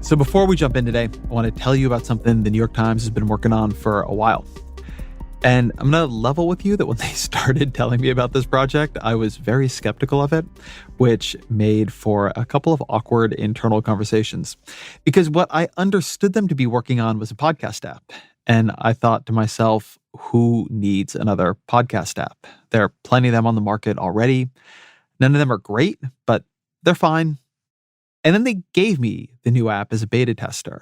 So before we jump in today, I want to tell you about something the New York Times has been working on for a while. And I'm going to level with you that when they started telling me about this project, I was very skeptical of it, which made for a couple of awkward internal conversations. Because what I understood them to be working on was a podcast app. And I thought to myself, who needs another podcast app? There are plenty of them on the market already. None of them are great, but they're fine. And then they gave me the new app as a beta tester.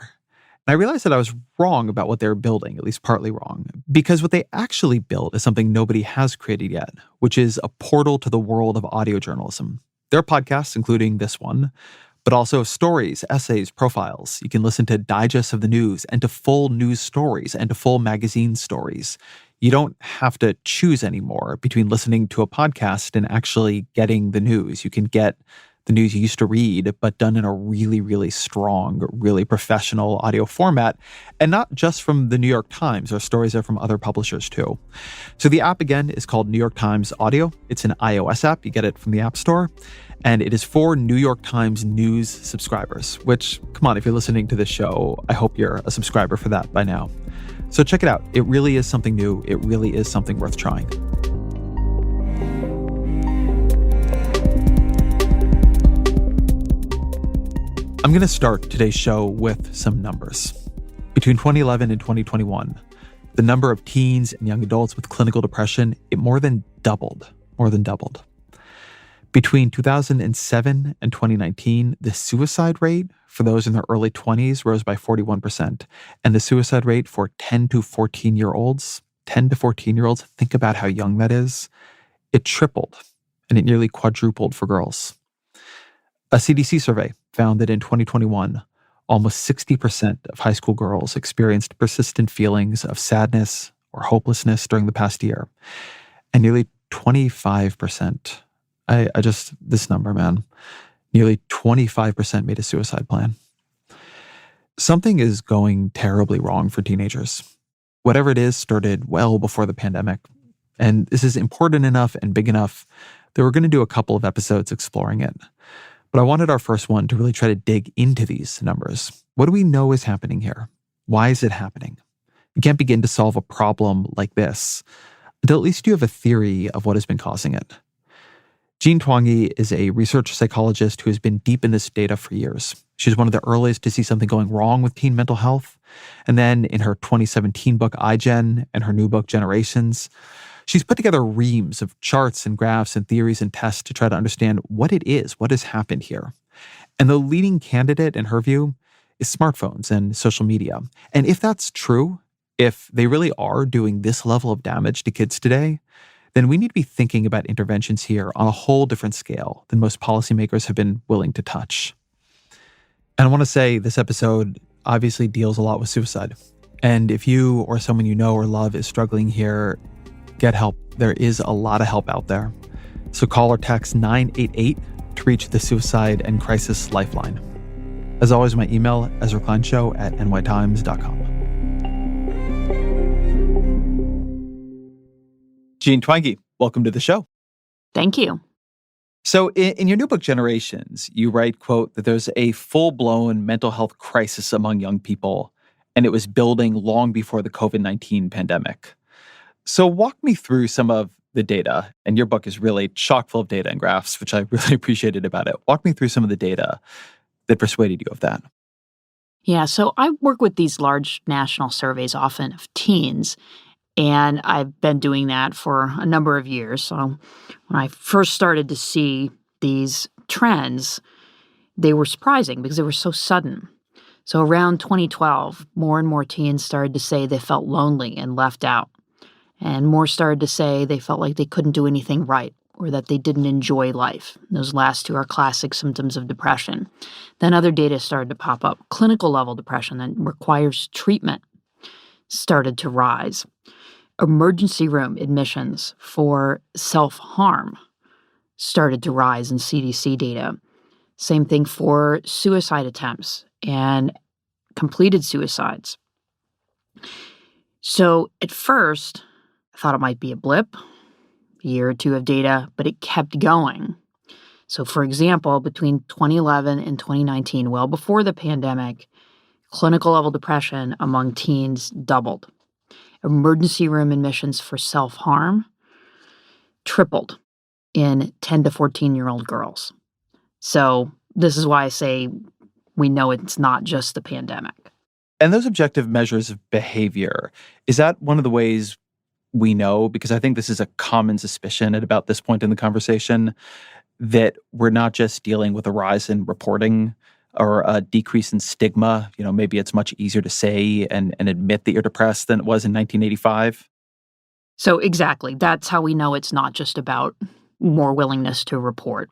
And I realized that I was wrong about what they were building, at least partly wrong, because what they actually built is something nobody has created yet, which is a portal to the world of audio journalism. There are podcasts, including this one, but also stories, essays, profiles. You can listen to digests of the news and to full news stories and to full magazine stories. You don't have to choose anymore between listening to a podcast and actually getting the news. You can get the news you used to read, but done in a really, really strong, really professional audio format, and not just from the New York Times. Our stories are from other publishers too. So the app, again, is called New York Times Audio. It's an iOS app. You get it from the App Store. And it is for New York Times News subscribers, which, come on, if you're listening to this show, I hope you're a subscriber for that by now. So check it out. It really is something new. It really is something worth trying. I'm going to start today's show with some numbers. Between 2011 and 2021, the number of teens and young adults with clinical depression, it more than doubled. Between 2007 and 2019, the suicide rate for those in their early 20s rose by 41%. And the suicide rate for 10 to 14-year-olds, think about how young that is, it tripled, and it nearly quadrupled for girls. A C.D.C. survey found that in 2021, almost 60% of high school girls experienced persistent feelings of sadness or hopelessness during the past year. And nearly 25%, this number, man, nearly 25% made a suicide plan. Something is going terribly wrong for teenagers. Whatever it is started well before the pandemic. And this is important enough and big enough that we're going to do a couple of episodes exploring it. But I wanted our first one to really try to dig into these numbers. What do we know is happening here? Why is it happening? You can't begin to solve a problem like this until at least you have a theory of what has been causing it. Jean Twenge is a research psychologist who has been deep in this data for years. She's one of the earliest to see something going wrong with teen mental health. And then in her 2017 book, iGen, and her new book, Generations, she's put together reams of charts and graphs and theories and tests to try to understand what it is, what has happened here. And the leading candidate, in her view, is smartphones and social media. And if that's true, if they really are doing this level of damage to kids today, then we need to be thinking about interventions here on a whole different scale than most policymakers have been willing to touch. And I want to say this episode obviously deals a lot with suicide. And if you or someone you know or love is struggling here, get help. There is a lot of help out there. So call or text 988 to reach the Suicide and Crisis Lifeline. As always, my email, ezrakleinshow@nytimes.com. Jean Twenge, welcome to the show. Thank you. So in your new book, Generations, you write, quote, that there's a full-blown mental health crisis among young people, and it was building long before the COVID-19 pandemic. So walk me through some of the data, and your book is really chock full of data and graphs, which I really appreciated about it. Walk me through some of the data that persuaded you of that. Yeah, so I work with these large national surveys often of teens, and I've been doing that for a number of years. So when I first started to see these trends, they were surprising because they were so sudden. So around 2012, more and more teens started to say they felt lonely and left out. And more started to say they felt like they couldn't do anything right or that they didn't enjoy life. Those last two are classic symptoms of depression. Then other data started to pop up. Clinical level depression that requires treatment started to rise. Emergency room admissions for self-harm started to rise in C.D.C. data. Same thing for suicide attempts and completed suicides. So at first, I thought it might be a blip, a year or two of data, but it kept going. So for example, between 2011 and 2019, well before the pandemic, Clinical level depression among teens doubled. Emergency room admissions for self-harm tripled in 10 to 14-year-old girls. So this is why I say we know it's not just the pandemic. And those objective measures of behavior, is that one of the ways we know? Because I think this is a common suspicion at about this point in the conversation, that we're not just dealing with a rise in reporting or a decrease in stigma. Maybe it's much easier to say and admit that you're depressed than it was in 1985. So exactly, that's how we know it's not just about more willingness to report,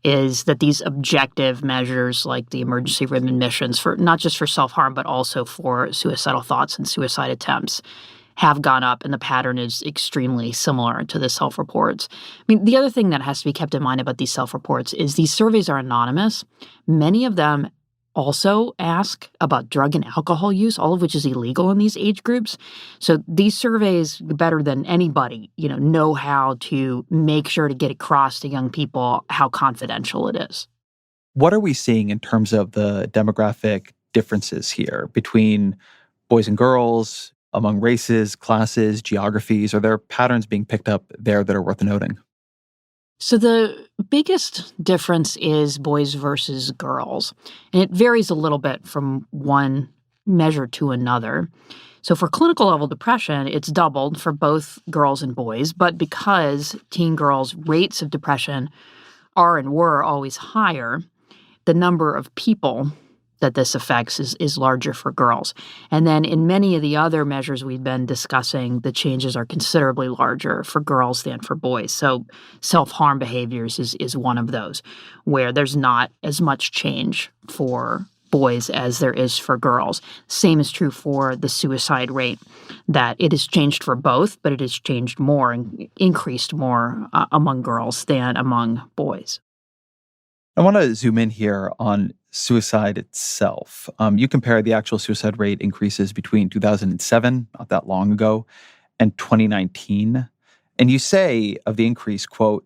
is that these objective measures like the emergency room admissions for not just for self-harm, but also for suicidal thoughts and suicide attempts have gone up, and the pattern is extremely similar to the self-reports. I mean, the other thing that has to be kept in mind about these self-reports is these surveys are anonymous. Many of them also ask about drug and alcohol use, all of which is illegal in these age groups. So these surveys, better than anybody, know how to make sure to get across to young people how confidential it is. What are we seeing in terms of the demographic differences here between boys and girls, among races, classes, geographies? Are there patterns being picked up there that are worth noting? So the biggest difference is boys versus girls, and it varies a little bit from one measure to another. So for clinical level depression, it's doubled for both girls and boys, but because teen girls' rates of depression are and were always higher, the number of people that this affects is larger for girls. And then in many of the other measures we've been discussing, the changes are considerably larger for girls than for boys. So self-harm behaviors is one of those, where there's not as much change for boys as there is for girls. Same is true for the suicide rate, that it has changed for both, but it has changed more and increased more among girls than among boys. I want to zoom in here on suicide itself. You compare the actual suicide rate increases between 2007, not that long ago, and 2019. And you say of the increase, quote,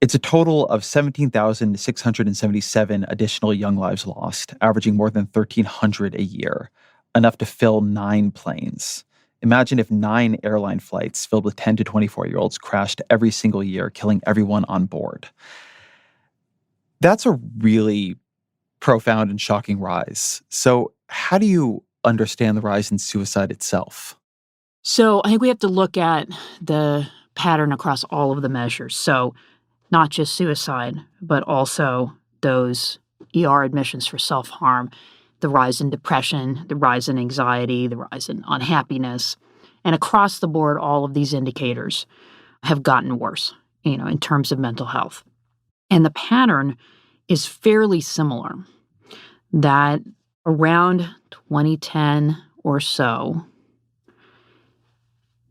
it's a total of 17,677 additional young lives lost, averaging more than 1,300 a year, enough to fill 9 planes. Imagine if 9 airline flights filled with 10 to 24-year-olds crashed every single year, killing everyone on board. That's a really profound and shocking rise. So how do you understand the rise in suicide itself? So I think we have to look at the pattern across all of the measures. So not just suicide, but also those ER admissions for self-harm, the rise in depression, the rise in anxiety, the rise in unhappiness. And across the board, all of these indicators have gotten worse, in terms of mental health. And the pattern is fairly similar, that around 2010 or so,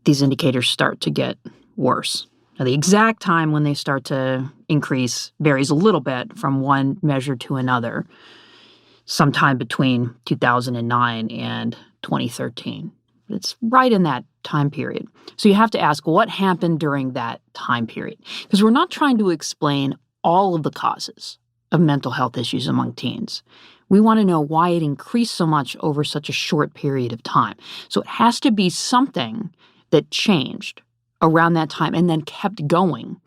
these indicators start to get worse. Now, the exact time when they start to increase varies a little bit from one measure to another, sometime between 2009 and 2013. It's right in that time period. So you have to ask, what happened during that time period? Because we're not trying to explain all of the causes of mental health issues among teens. We want to know why it increased so much over such a short period of time. So it has to be something that changed around that time and then kept going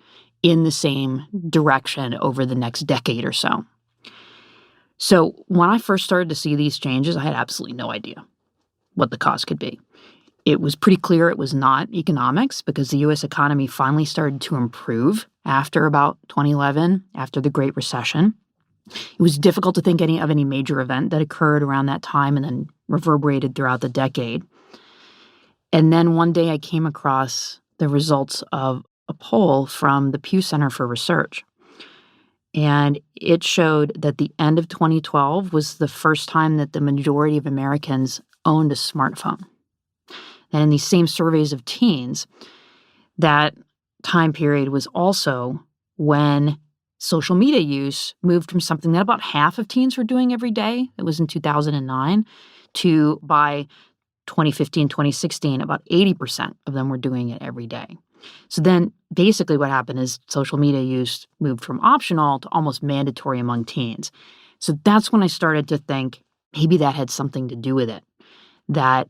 in the same direction over the next decade or so. So when I first started to see these changes, I had absolutely no idea what the cause could be. It was pretty clear it was not economics, because the U.S. economy finally started to improve after about 2011, after the Great Recession. It was difficult to think of any major event that occurred around that time and then reverberated throughout the decade. And then one day I came across the results of a poll from the Pew Center for Research. And it showed that the end of 2012 was the first time that the majority of Americans owned a smartphone. And in these same surveys of teens, that time period was also when social media use moved from something that about half of teens were doing every day, it was in 2009, to by 2015, 2016, about 80% of them were doing it every day. So then basically what happened is social media use moved from optional to almost mandatory among teens. So that's when I started to think, maybe that had something to do with it, that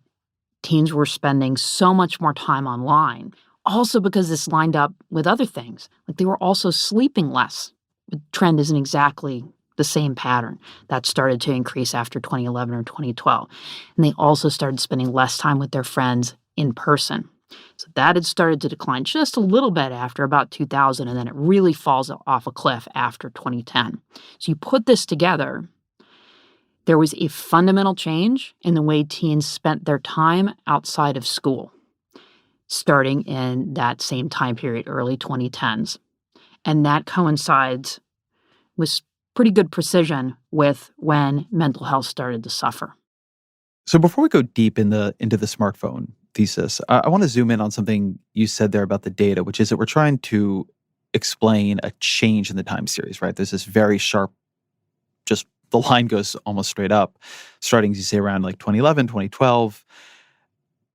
teens were spending so much more time online. Also, because this lined up with other things, like they were also sleeping less. The trend isn't exactly the same pattern. That started to increase after 2011 or 2012. And they also started spending less time with their friends in person. So that had started to decline just a little bit after about 2000, and then it really falls off a cliff after 2010. So you put this together, there was a fundamental change in the way teens spent their time outside of school, starting in that same time period, early 2010s. And that coincides with pretty good precision with when mental health started to suffer. So before we go deep into the smartphone thesis, I want to zoom in on something you said there about the data, which is that we're trying to explain a change in the time series, right? There's this very sharp, just the line goes almost straight up, starting, as you say, around like 2011, 2012.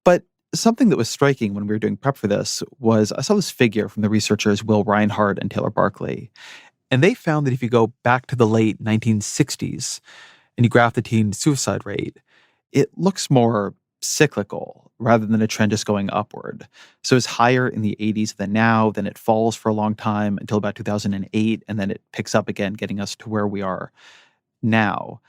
But something that was striking when we were doing prep for this was I saw this figure from the researchers Will Reinhardt and Taylor Barkley. And they found that if you go back to the late 1960s and you graph the teen suicide rate, it looks more cyclical rather than a trend just going upward. So it's higher in the 80s than now, then it falls for a long time until about 2008, and then it picks up again, getting us to where we are now.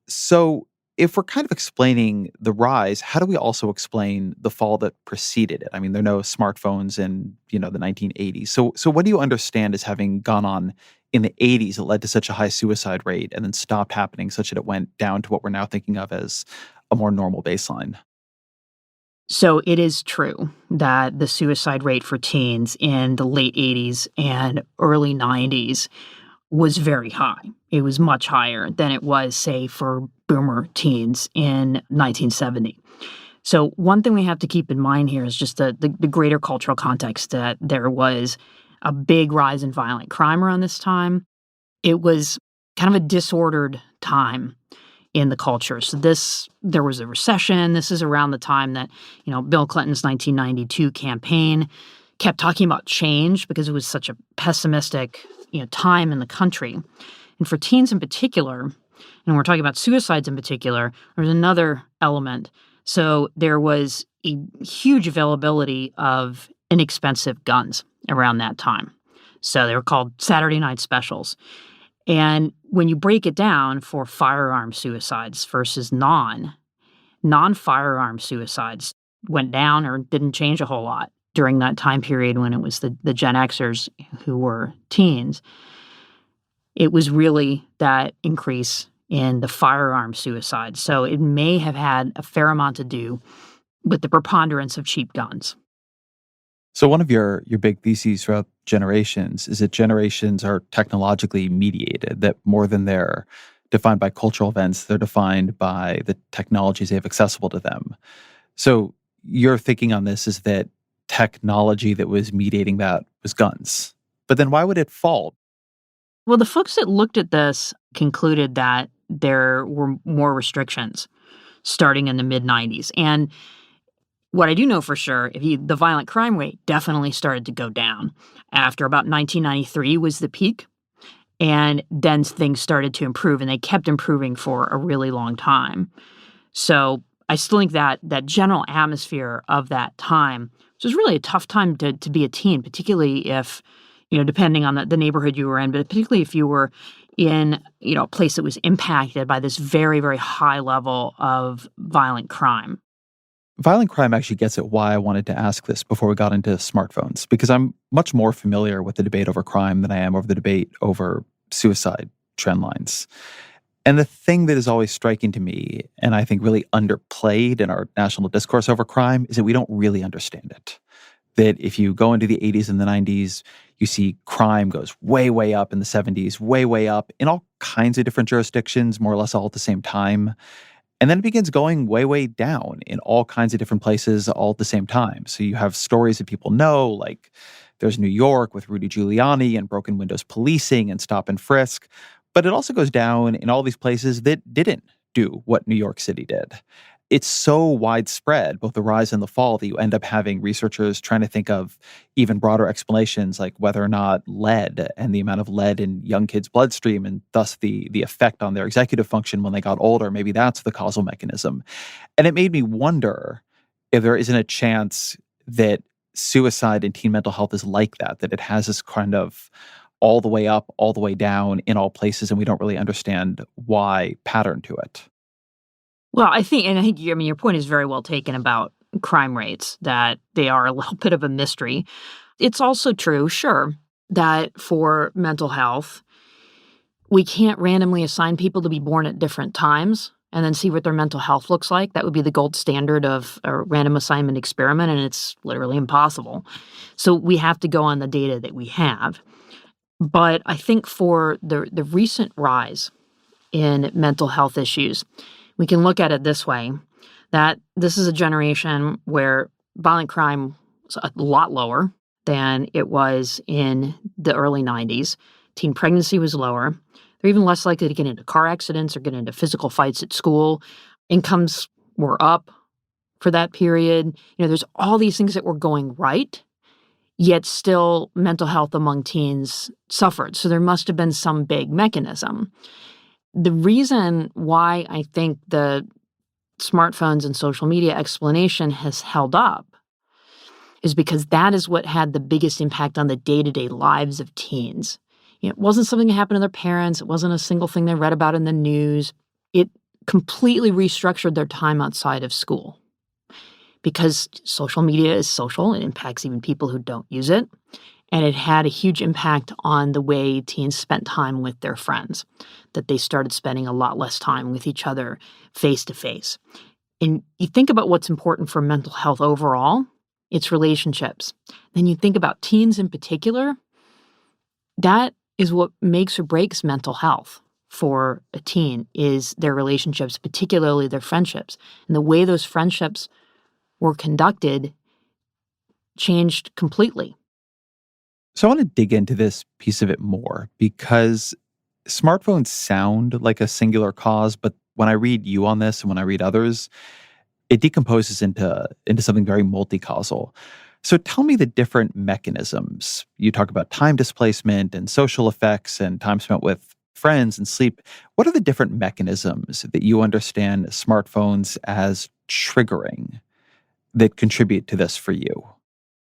So if we're kind of explaining the rise, how do we also explain the fall that preceded it? I mean, there are no smartphones in, the 1980s. So what do you understand as having gone on in the 80s that led to such a high suicide rate and then stopped happening such that it went down to what we're now thinking of as a more normal baseline? So it is true that the suicide rate for teens in the late 80s and early 90s was very high. It was much higher than it was, say, for boomer teens in 1970. So one thing we have to keep in mind here is just the greater cultural context, that there was a big rise in violent crime around this time. It was kind of a disordered time in the culture. So there was a recession. This is around the time that, Bill Clinton's 1992 campaign kept talking about change because it was such a pessimistic, time in the country. And for teens in particular, and we're talking about suicides in particular, there's another element. So there was a huge availability of inexpensive guns around that time. So they were called Saturday night specials. And when you break it down for firearm suicides versus non-firearm suicides went down or didn't change a whole lot during that time period when it was the Gen Xers who were teens. It was really that increase in the firearm suicides. So it may have had a fair amount to do with the preponderance of cheap guns. So one of your big theses throughout generations is that generations are technologically mediated, that more than they're defined by cultural events, they're defined by the technologies they have accessible to them. So your thinking on this is that technology that was mediating that was guns. But then why would it fall? Well, the folks that looked at this concluded that there were more restrictions starting in the mid 90s. And what I do know for sure, the violent crime rate definitely started to go down after about 1993 was the peak. And then things started to improve, and they kept improving for a really long time. So I still think that that general atmosphere of that time, which was really a tough time to be a teen, particularly if, depending on the neighborhood you were in, but particularly if you were in, a place that was impacted by this very, very high level of violent crime. Violent crime actually gets at why I wanted to ask this before we got into smartphones, because I'm much more familiar with the debate over crime than I am over the debate over suicide trend lines. And the thing that is always striking to me, and I think really underplayed in our national discourse over crime, is that we don't really understand it. That if you go into the 80s and the 90s, you see crime goes way, way up in the 70s, way, way up in all kinds of different jurisdictions, more or less all at the same time. And then it begins going way, way down in all kinds of different places all at the same time. So you have stories that people know, like there's New York with Rudy Giuliani and broken windows policing and stop and frisk. But it also goes down in all these places that didn't do what New York City did. it's so widespread, both the rise and the fall, that you end up having researchers trying to think of even broader explanations, like whether or not lead and the amount of lead in young kids' bloodstream and thus the effect on their executive function when they got older, maybe that's the causal mechanism. And it made me wonder if there isn't a chance that suicide and teen mental health is like that, that it has this kind of all the way up, all the way down in all places, and we don't really understand why pattern to it. Well, I mean, your point is very well taken about crime rates, that they are a little bit of a mystery. It's also true, sure, that for mental health, we can't randomly assign people to be born at different times and then see what their mental health looks like. That would be the gold standard of a random assignment experiment, and it's literally impossible. So we have to go on the data that we have. But I think for the recent rise in mental health issues, we can look at it this way, that this is a generation where violent crime was a lot lower than it was in the early 90s. Teen pregnancy was lower. They're even less likely to get into car accidents or get into physical fights at school. Incomes were up for that period. There's all these things that were going right, yet still mental health among teens suffered. So there must have been some big mechanism. The reason why I think the smartphones and social media explanation has held up is because that is what had the biggest impact on the day-to-day lives of teens. It wasn't something that happened to their parents. It wasn't a single thing they read about in the news. It completely restructured their time outside of school because social media is social. It impacts even people who don't use it. And it had a huge impact on the way teens spent time with their friends, that they started spending a lot less time with each other face to face. And you think about what's important for mental health overall, it's relationships. Then you think about teens in particular, that is what makes or breaks mental health for a teen, is their relationships, particularly their friendships. And the way those friendships were conducted changed completely. So I want to dig into this piece of it more because smartphones sound like a singular cause, but when I read you on this and when I read others, it decomposes into something very multi-causal. So tell me the different mechanisms. You talk about time displacement and social effects and time spent with friends and sleep. What are the different mechanisms that you understand smartphones as triggering that contribute to this for you?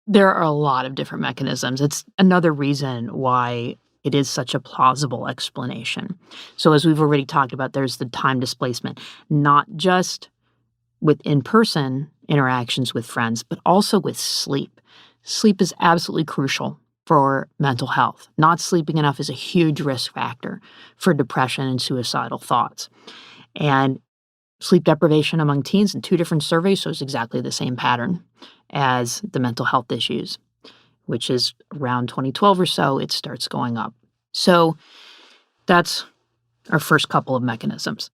There are a lot of different mechanisms. It's another reason why it is such a plausible explanation. So as we've already talked about, there's the time displacement, not just with in-person interactions with friends, but also with sleep. Sleep is absolutely crucial for mental health. Not sleeping enough is a huge risk factor for depression and suicidal thoughts. And sleep deprivation among teens in two different surveys shows exactly the same pattern as the mental health issues, which is around 2012 or so, it starts going up. So that's our first couple of mechanisms.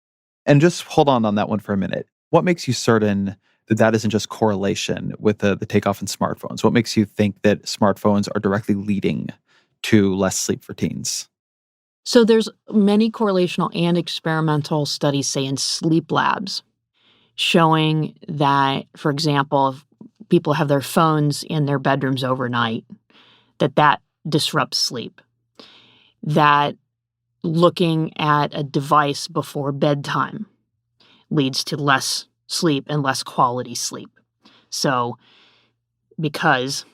And just hold on that one for a minute. What makes you certain that that isn't just correlation with the takeoff in smartphones? What makes you think that smartphones are directly leading to less sleep for teens? So there's many correlational and experimental studies, say in sleep labs, showing that, for example, if people have their phones in their bedrooms overnight, that disrupts sleep. That looking at a device before bedtime leads to less sleep and less quality sleep. So, because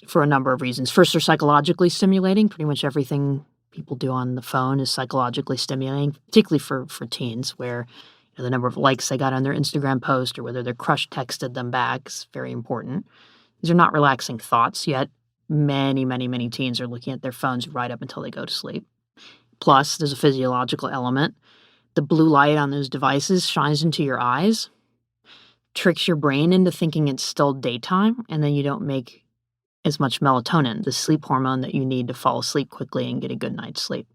for a number of reasons. First, they're psychologically stimulating. Pretty much everything people do on the phone is psychologically stimulating, particularly for teens, where the number of likes they got on their Instagram post or whether their crush texted them back is very important. These are not relaxing thoughts, yet many, many, many teens are looking at their phones right up until they go to sleep. Plus, there's a physiological element. The blue light on those devices shines into your eyes, tricks your brain into thinking it's still daytime, and then you don't make as much melatonin, the sleep hormone that you need to fall asleep quickly and get a good night's sleep.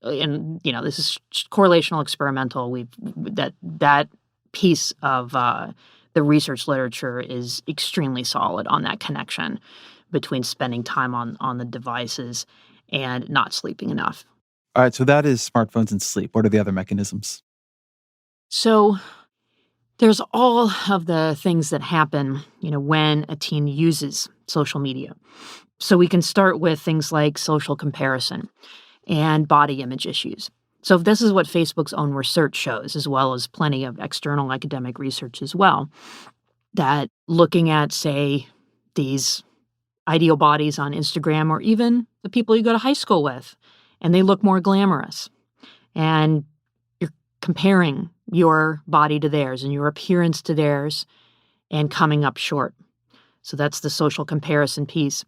And this is correlational experimental. That piece of the research literature is extremely solid on that connection between spending time on the devices and not sleeping enough. All right, so that is smartphones and sleep. What are the other mechanisms? So There's all of the things that happen, when a teen uses social media. So we can start with things like social comparison and body image issues. So this is what Facebook's own research shows, as well as plenty of external academic research as well, that looking at, say, these ideal bodies on Instagram or even the people you go to high school with, and they look more glamorous. And you're comparing your body to theirs and your appearance to theirs and coming up short. So that's the social comparison piece.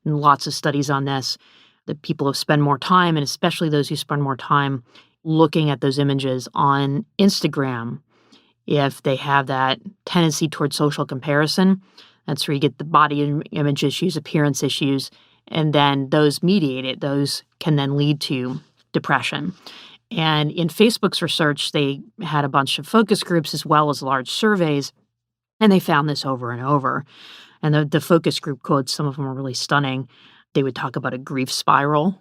And lots of studies on this. The people who spend more time, and especially those who spend more time looking at those images on Instagram, if they have that tendency towards social comparison, that's where you get the body image issues, appearance issues, and then those mediated, those can then lead to depression. And in Facebook's research, they had a bunch of focus groups as well as large surveys, and they found this over and over. And the focus group quotes, some of them are really stunning. They would talk about a grief spiral,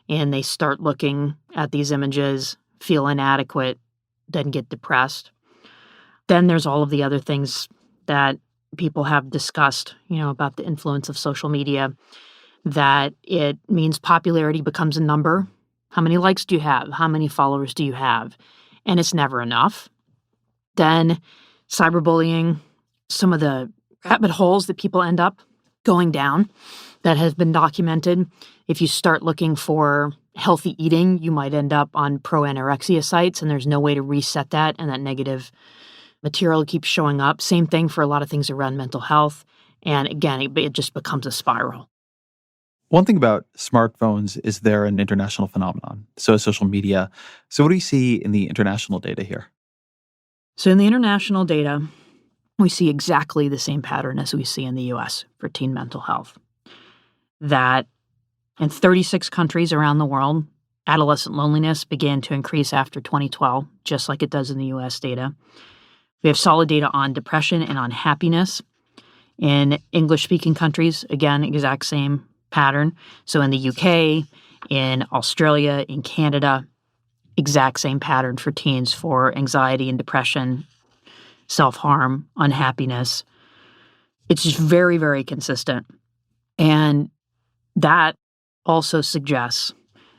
and they start looking at these images, feel inadequate, then get depressed. Then there's all of the other things that people have discussed, about the influence of social media, that it means popularity becomes a number. How many likes do you have? How many followers do you have? And it's never enough. Then cyberbullying, some of the rabbit holes that people end up going down that has been documented. If you start looking for healthy eating, you might end up on pro-anorexia sites, and there's no way to reset that, and that negative material keeps showing up. Same thing for a lot of things around mental health. And again, it just becomes a spiral. One thing about smartphones is they're an international phenomenon. So is social media. So what do you see in the international data here? So in the international data, we see exactly the same pattern as we see in the US for teen mental health. That in 36 countries around the world, adolescent loneliness began to increase after 2012, just like it does in the US data. We have solid data on depression and on happiness. In English-speaking countries, again, exact same pattern. So in the UK, in Australia, in Canada, exact same pattern for teens for anxiety and depression, self-harm, unhappiness. It's just very, very consistent. And that also suggests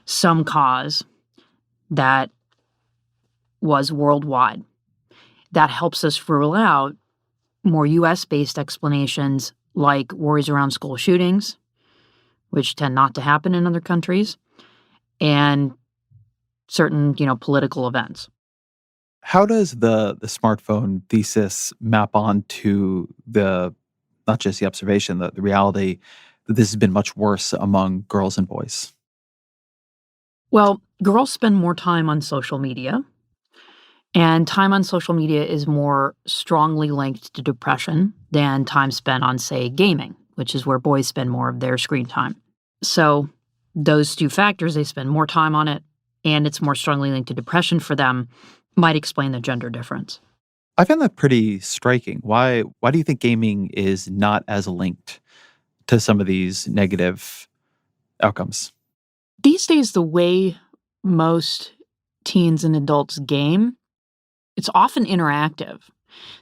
some cause that was worldwide. That helps us rule out more US-based explanations like worries around school shootings, which tend not to happen in other countries, and certain, political events. How does the smartphone thesis map onto the not just the observation, the reality that this has been much worse among girls and boys? Well, girls spend more time on social media, and time on social media is more strongly linked to depression than time spent on, say, gaming, which is where boys spend more of their screen time. So those two factors, they spend more time on it, and it's more strongly linked to depression for them, might explain the gender difference. I found that pretty striking. Why do you think gaming is not as linked to some of these negative outcomes? These days, the way most teens and adults game, it's often interactive.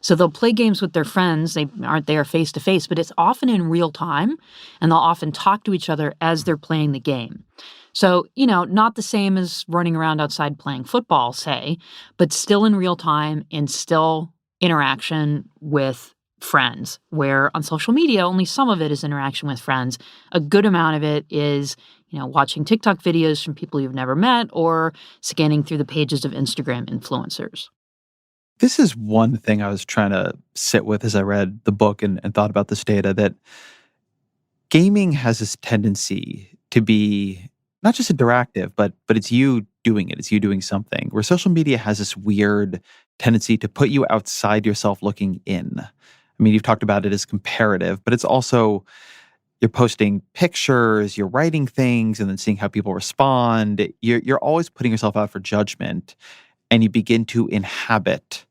So they'll play games with their friends. They aren't there face to face, but it's often in real time, and they'll often talk to each other as they're playing the game. So, not the same as running around outside playing football, say, but still in real time and still interaction with friends, where on social media, only some of it is interaction with friends. A good amount of it is, watching TikTok videos from people you've never met or scanning through the pages of Instagram influencers. This is one thing I was trying to sit with as I read the book and thought about this data, that gaming has this tendency to be not just interactive, but it's you doing it. It's you doing something. Where social media has this weird tendency to put you outside yourself looking in. I mean, you've talked about it as comparative, but it's also you're posting pictures, you're writing things, and then seeing how people respond. You're always putting yourself out for judgment, and you begin to inhabit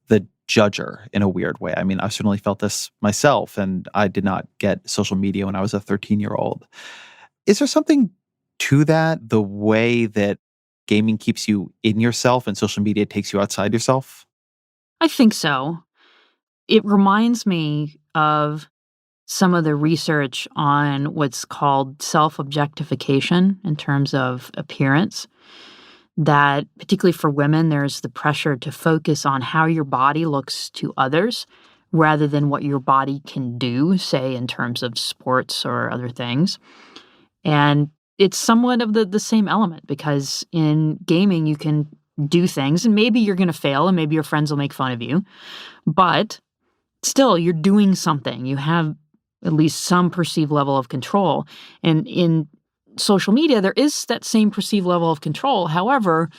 the judger in a weird way. I mean, I've certainly felt this myself, and I did not get social media when I was a 13-year-old. Is there something to that, the way that gaming keeps you in yourself and social media takes you outside yourself? I think so. It reminds me of some of the research on what's called self-objectification in terms of appearance, that particularly for women, there's the pressure to focus on how your body looks to others rather than what your body can do, say, in terms of sports or other things. And it's somewhat of the same element because in gaming, you can do things and maybe you're going to fail and maybe your friends will make fun of you, but still, you're doing something. You have at least some perceived level of control. And in social media, there is that same perceived level of control. However,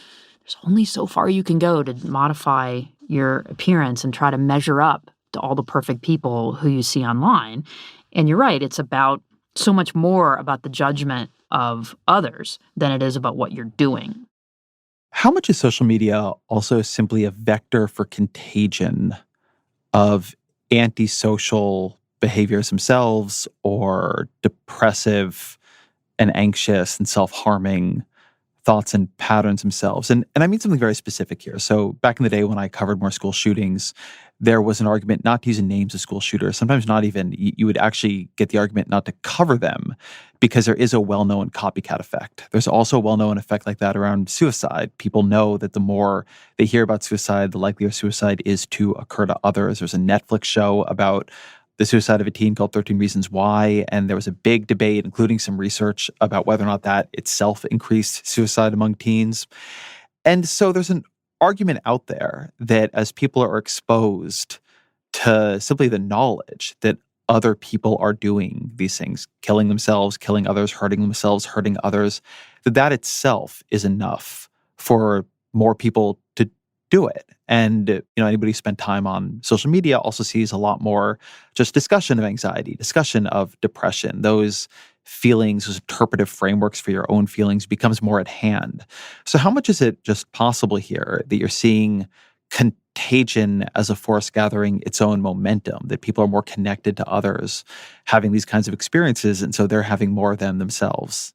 there's only so far you can go to modify your appearance and try to measure up to all the perfect people who you see online. And you're right, it's about so much more about the judgment of others than it is about what you're doing. How much is social media also simply a vector for contagion of antisocial behaviors themselves or depressive and anxious and self-harming thoughts and patterns themselves? And I mean something very specific here. So back in the day when I covered more school shootings, there was an argument not to use names of school shooters. Sometimes not even, you would actually get the argument not to cover them because there is a well-known copycat effect. There's also a well-known effect like that around suicide. People know that the more they hear about suicide, the likelier suicide is to occur to others. There's a Netflix show about the suicide of a teen called 13 Reasons Why, and there was a big debate, including some research, about whether or not that itself increased suicide among teens. And so there's an argument out there that as people are exposed to simply the knowledge that other people are doing these things, killing themselves, killing others, hurting themselves, hurting others, that itself is enough for more people to do it. And anybody who spent time on social media also sees a lot more just discussion of anxiety, discussion of depression, those feelings, those interpretive frameworks for your own feelings becomes more at hand. So how much is it just possible here that you're seeing contagion as a force gathering its own momentum, that people are more connected to others having these kinds of experiences, and so they're having more of them themselves?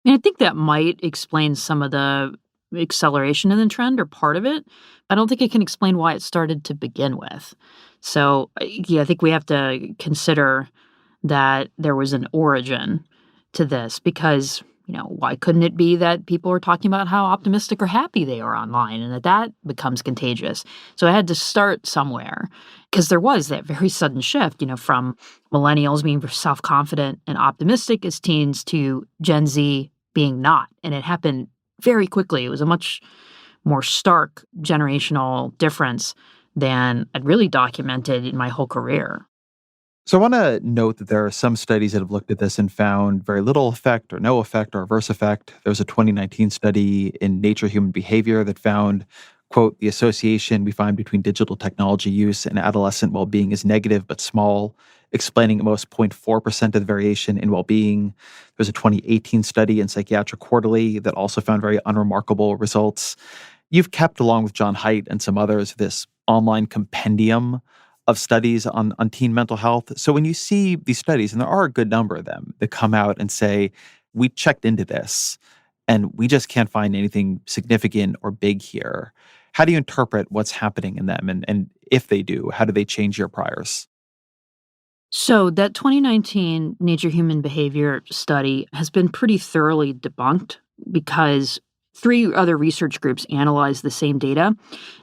And I think that might explain some of the acceleration in the trend or part of it. I don't think it can explain why it started to begin with. So, yeah, I think we have to consider that there was an origin to this because, why couldn't it be that people are talking about how optimistic or happy they are online and that becomes contagious? So I had to start somewhere because there was that very sudden shift, from millennials being self-confident and optimistic as teens to Gen Z being not. And it happened very quickly. It was a much more stark generational difference than I'd really documented in my whole career. So I want to note that there are some studies that have looked at this and found very little effect or no effect or reverse effect. There was a 2019 study in Nature Human Behavior that found, quote, the association we find between digital technology use and adolescent well-being is negative but small, explaining at most 0.4% of the variation in well-being. There's a 2018 study in Psychiatric Quarterly that also found very unremarkable results. You've kept, along with John Haidt and some others, this online compendium of studies on teen mental health. So when you see these studies, and there are a good number of them that come out and say, we checked into this and we just can't find anything significant or big here. How do you interpret what's happening in them? And if they do, how do they change your priors? So that 2019 Nature Human Behavior study has been pretty thoroughly debunked because three other research groups analyzed the same data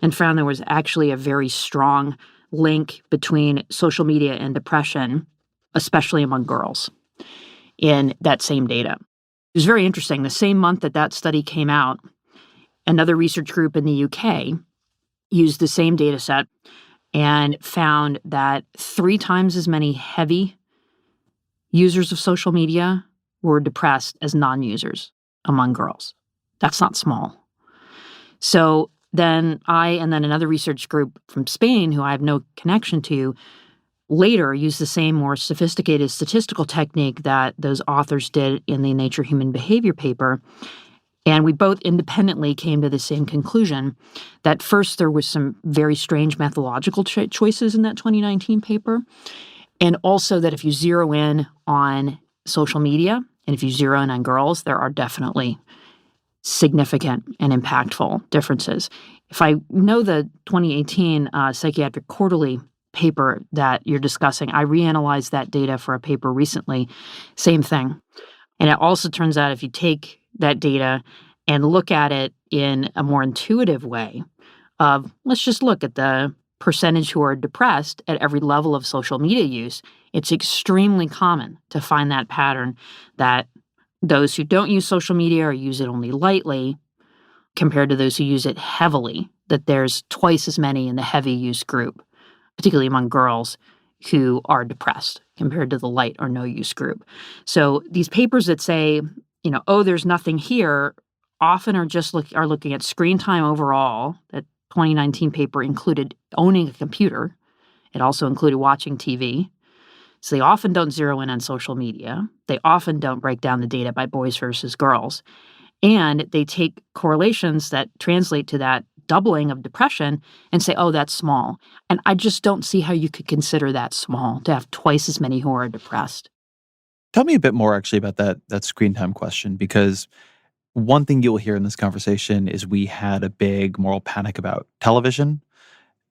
and found there was actually a very strong link between social media and depression, especially among girls, in that same data. It was very interesting. The same month that that study came out, another research group in the UK used the same data set and found that 3 times as many heavy users of social media were depressed as non-users among girls. That's not small. So then I and then another research group from Spain, who I have no connection to, later used the same more sophisticated statistical technique that those authors did in the Nature Human Behavior paper. And we both independently came to the same conclusion that first there was some very strange methodological choices in that 2019 paper. And also that if you zero in on social media and if you zero in on girls, there are definitely significant and impactful differences. If I know the 2018 Psychiatric Quarterly paper that you're discussing, I reanalyzed that data for a paper recently. Same thing. And it also turns out if you take that data and look at it in a more intuitive way of, let's just look at the percentage who are depressed at every level of social media use, it's extremely common to find that pattern that those who don't use social media or use it only lightly compared to those who use it heavily, that there's twice as many in the heavy use group, particularly among girls who are depressed compared to the light or no use group. So these papers that say, oh, there's nothing here, often are just looking at screen time overall. That 2019 paper included owning a computer. It also included watching TV. So they often don't zero in on social media. They often don't break down the data by boys versus girls. And they take correlations that translate to that doubling of depression and say, oh, that's small. And I just don't see how you could consider that small, to have twice as many who are depressed. Tell me a bit more actually about that screen time question, because one thing you'll hear in this conversation is we had a big moral panic about television.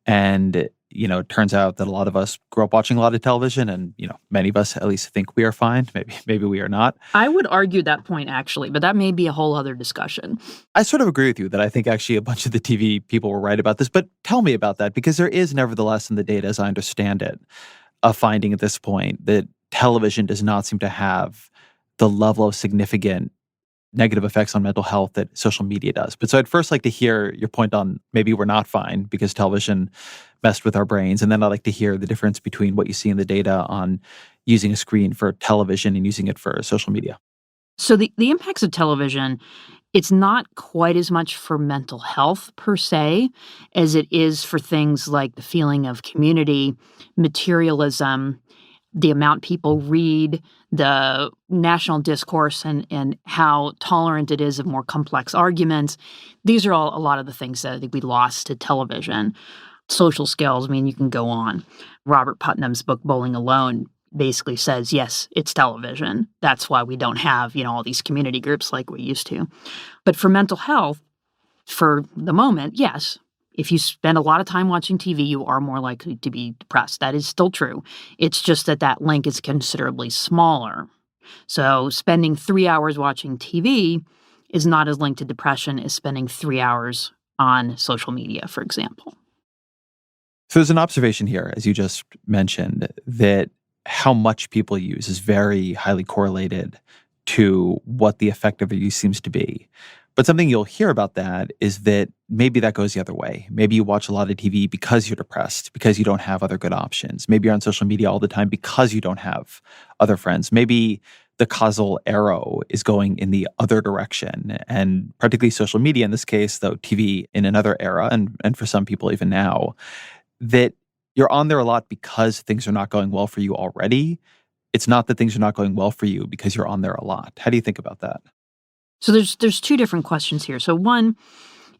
And, it turns out that a lot of us grew up watching a lot of television and, many of us at least think we are fine. Maybe we are not. I would argue that point actually, but that may be a whole other discussion. I sort of agree with you that I think actually a bunch of the TV people were right about this, but tell me about that, because there is nevertheless in the data, as I understand it, a finding at this point that television does not seem to have the level of significant negative effects on mental health that social media does. But so I'd first like to hear your point on maybe we're not fine because television messed with our brains. And then I'd like to hear the difference between what you see in the data on using a screen for television and using it for social media. So the impacts of television, it's not quite as much for mental health per se as it is for things like the feeling of community, materialism, the amount people read, the national discourse, and how tolerant it is of more complex arguments. These are all a lot of the things that I think we lost to television. Social skills, you can go on. Robert Putnam's book, Bowling Alone, basically says, yes, it's television. That's why we don't have, all these community groups like we used to. But for mental health, for the moment, yes, if you spend a lot of time watching TV, you are more likely to be depressed. That is still true. It's just that link is considerably smaller. So spending 3 hours watching TV is not as linked to depression as spending 3 hours on social media, for example. So there's an observation here, as you just mentioned, that how much people use is very highly correlated to what the effect of their use seems to be. But something you'll hear about that is that maybe that goes the other way. Maybe you watch a lot of TV because you're depressed, because you don't have other good options. Maybe you're on social media all the time because you don't have other friends. Maybe the causal arrow is going in the other direction. And particularly social media in this case, though TV in another era, and for some people even now, that you're on there a lot because things are not going well for you already. It's not that things are not going well for you because you're on there a lot. How do you think about that? So there's two different questions here. So one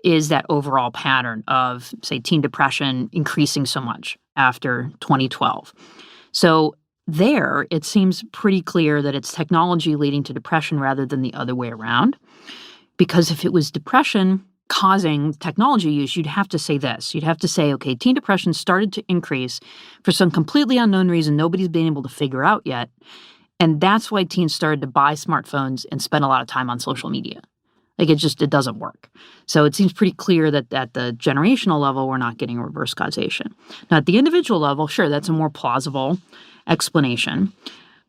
is that overall pattern of, say, teen depression increasing so much after 2012. So there, it seems pretty clear that it's technology leading to depression rather than the other way around. Because if it was depression causing technology use, you'd have to say this. You'd have to say, okay, teen depression started to increase for some completely unknown reason nobody's been able to figure out yet. And that's why teens started to buy smartphones and spend a lot of time on social media. It doesn't work. So it seems pretty clear that at the generational level, we're not getting a reverse causation. Now, at the individual level, sure, that's a more plausible explanation.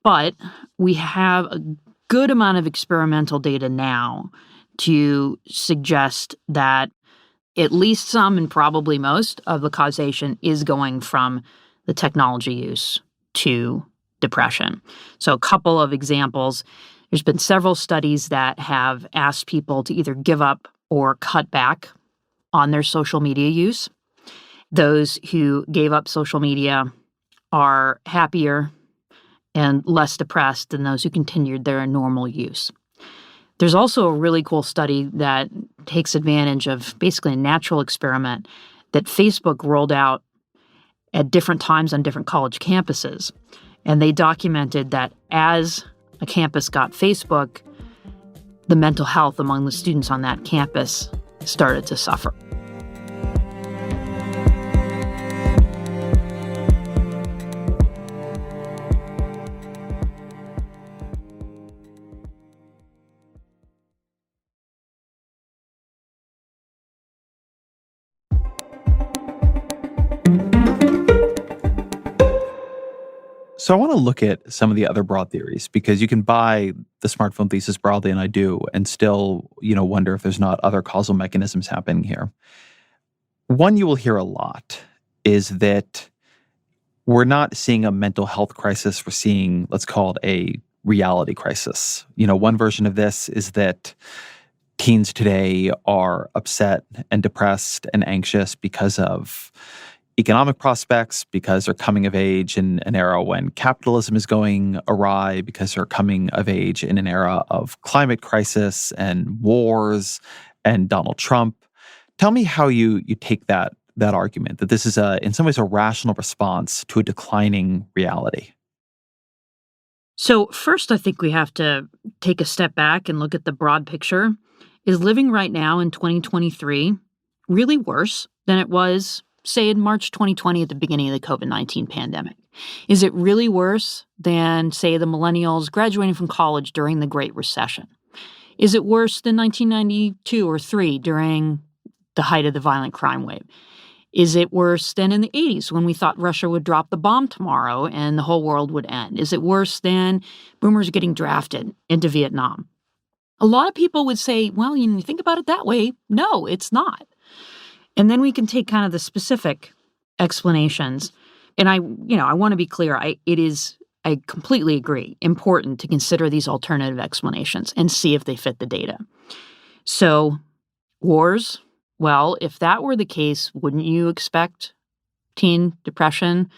But we have a good amount of experimental data now to suggest that at least some and probably most of the causation is going from the technology use to depression. So a couple of examples. There's been several studies that have asked people to either give up or cut back on their social media use. Those who gave up social media are happier and less depressed than those who continued their normal use. There's also a really cool study that takes advantage of basically a natural experiment that Facebook rolled out at different times on different college campuses. And they documented that as a campus got Facebook, the mental health among the students on that campus started to suffer. So I want to look at some of the other broad theories because you can buy the smartphone thesis broadly, and I do, and still, wonder if there's not other causal mechanisms happening here. One you will hear a lot is that we're not seeing a mental health crisis. We're seeing, let's call it a reality crisis. One version of this is that teens today are upset and depressed and anxious because of economic prospects, because they're coming of age in an era when capitalism is going awry, because they're coming of age in an era of climate crisis and wars and Donald Trump. Tell me how you take that argument that this is in some ways a rational response to a declining reality. So, first, I think we have to take a step back and look at the broad picture. Is living right now in 2023 really worse than it was, say, in March 2020 at the beginning of the COVID-19 pandemic? Is it really worse than, say, the millennials graduating from college during the Great Recession? Is it worse than 1992 or 3 during the height of the violent crime wave? Is it worse than in the 80s when we thought Russia would drop the bomb tomorrow and the whole world would end? Is it worse than boomers getting drafted into Vietnam? A lot of people would say, well, you think about it that way. No, it's not. And then we can take kind of the specific explanations. And I want to be clear. I completely agree, important to consider these alternative explanations and see if they fit the data. So wars, well, if that were the case, wouldn't you expect teen depression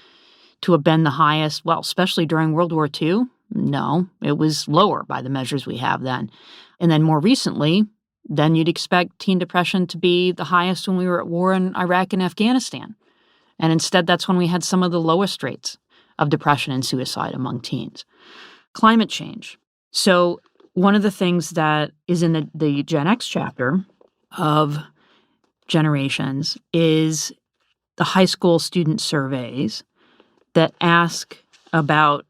to have been the highest, well, especially during World War II? No, it was lower by the measures we have then. And then more recently, then you'd expect teen depression to be the highest when we were at war in Iraq and Afghanistan. And instead, that's when we had some of the lowest rates of depression and suicide among teens. Climate change. So one of the things that is in the Gen X chapter of generations is the high school student surveys that ask about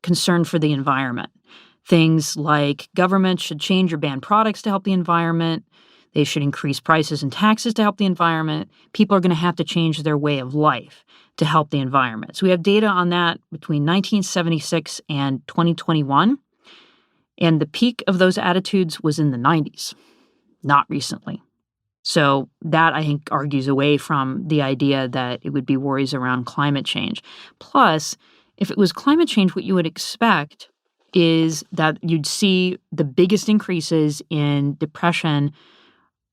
concern for the environment. Things like government should change or ban products to help the environment. They should increase prices and taxes to help the environment. People are going to have to change their way of life to help the environment. So we have data on that between 1976 and 2021. And the peak of those attitudes was in the 90s, not recently. So that, I think, argues away from the idea that it would be worries around climate change. Plus, if it was climate change, what you would expect is that you'd see the biggest increases in depression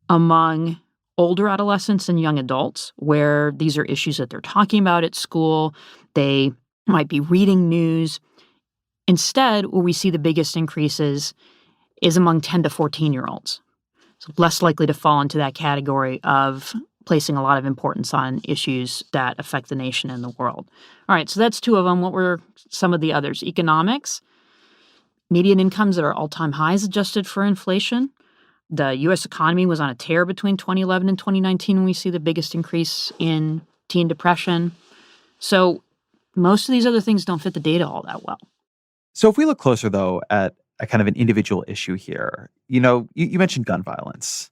among older adolescents and young adults, where these are issues that they're talking about at school. They might be reading news. Instead, where we see the biggest increases is among 10 to 14-year-olds. So less likely to fall into that category of placing a lot of importance on issues that affect the nation and the world. All right, so that's two of them. What were some of the others? Economics. Median incomes that are all-time highs adjusted for inflation. The U.S. economy was on a tear between 2011 and 2019 when we see the biggest increase in teen depression. So most of these other things don't fit the data all that well. So if we look closer, though, at a kind of an individual issue here, you mentioned gun violence.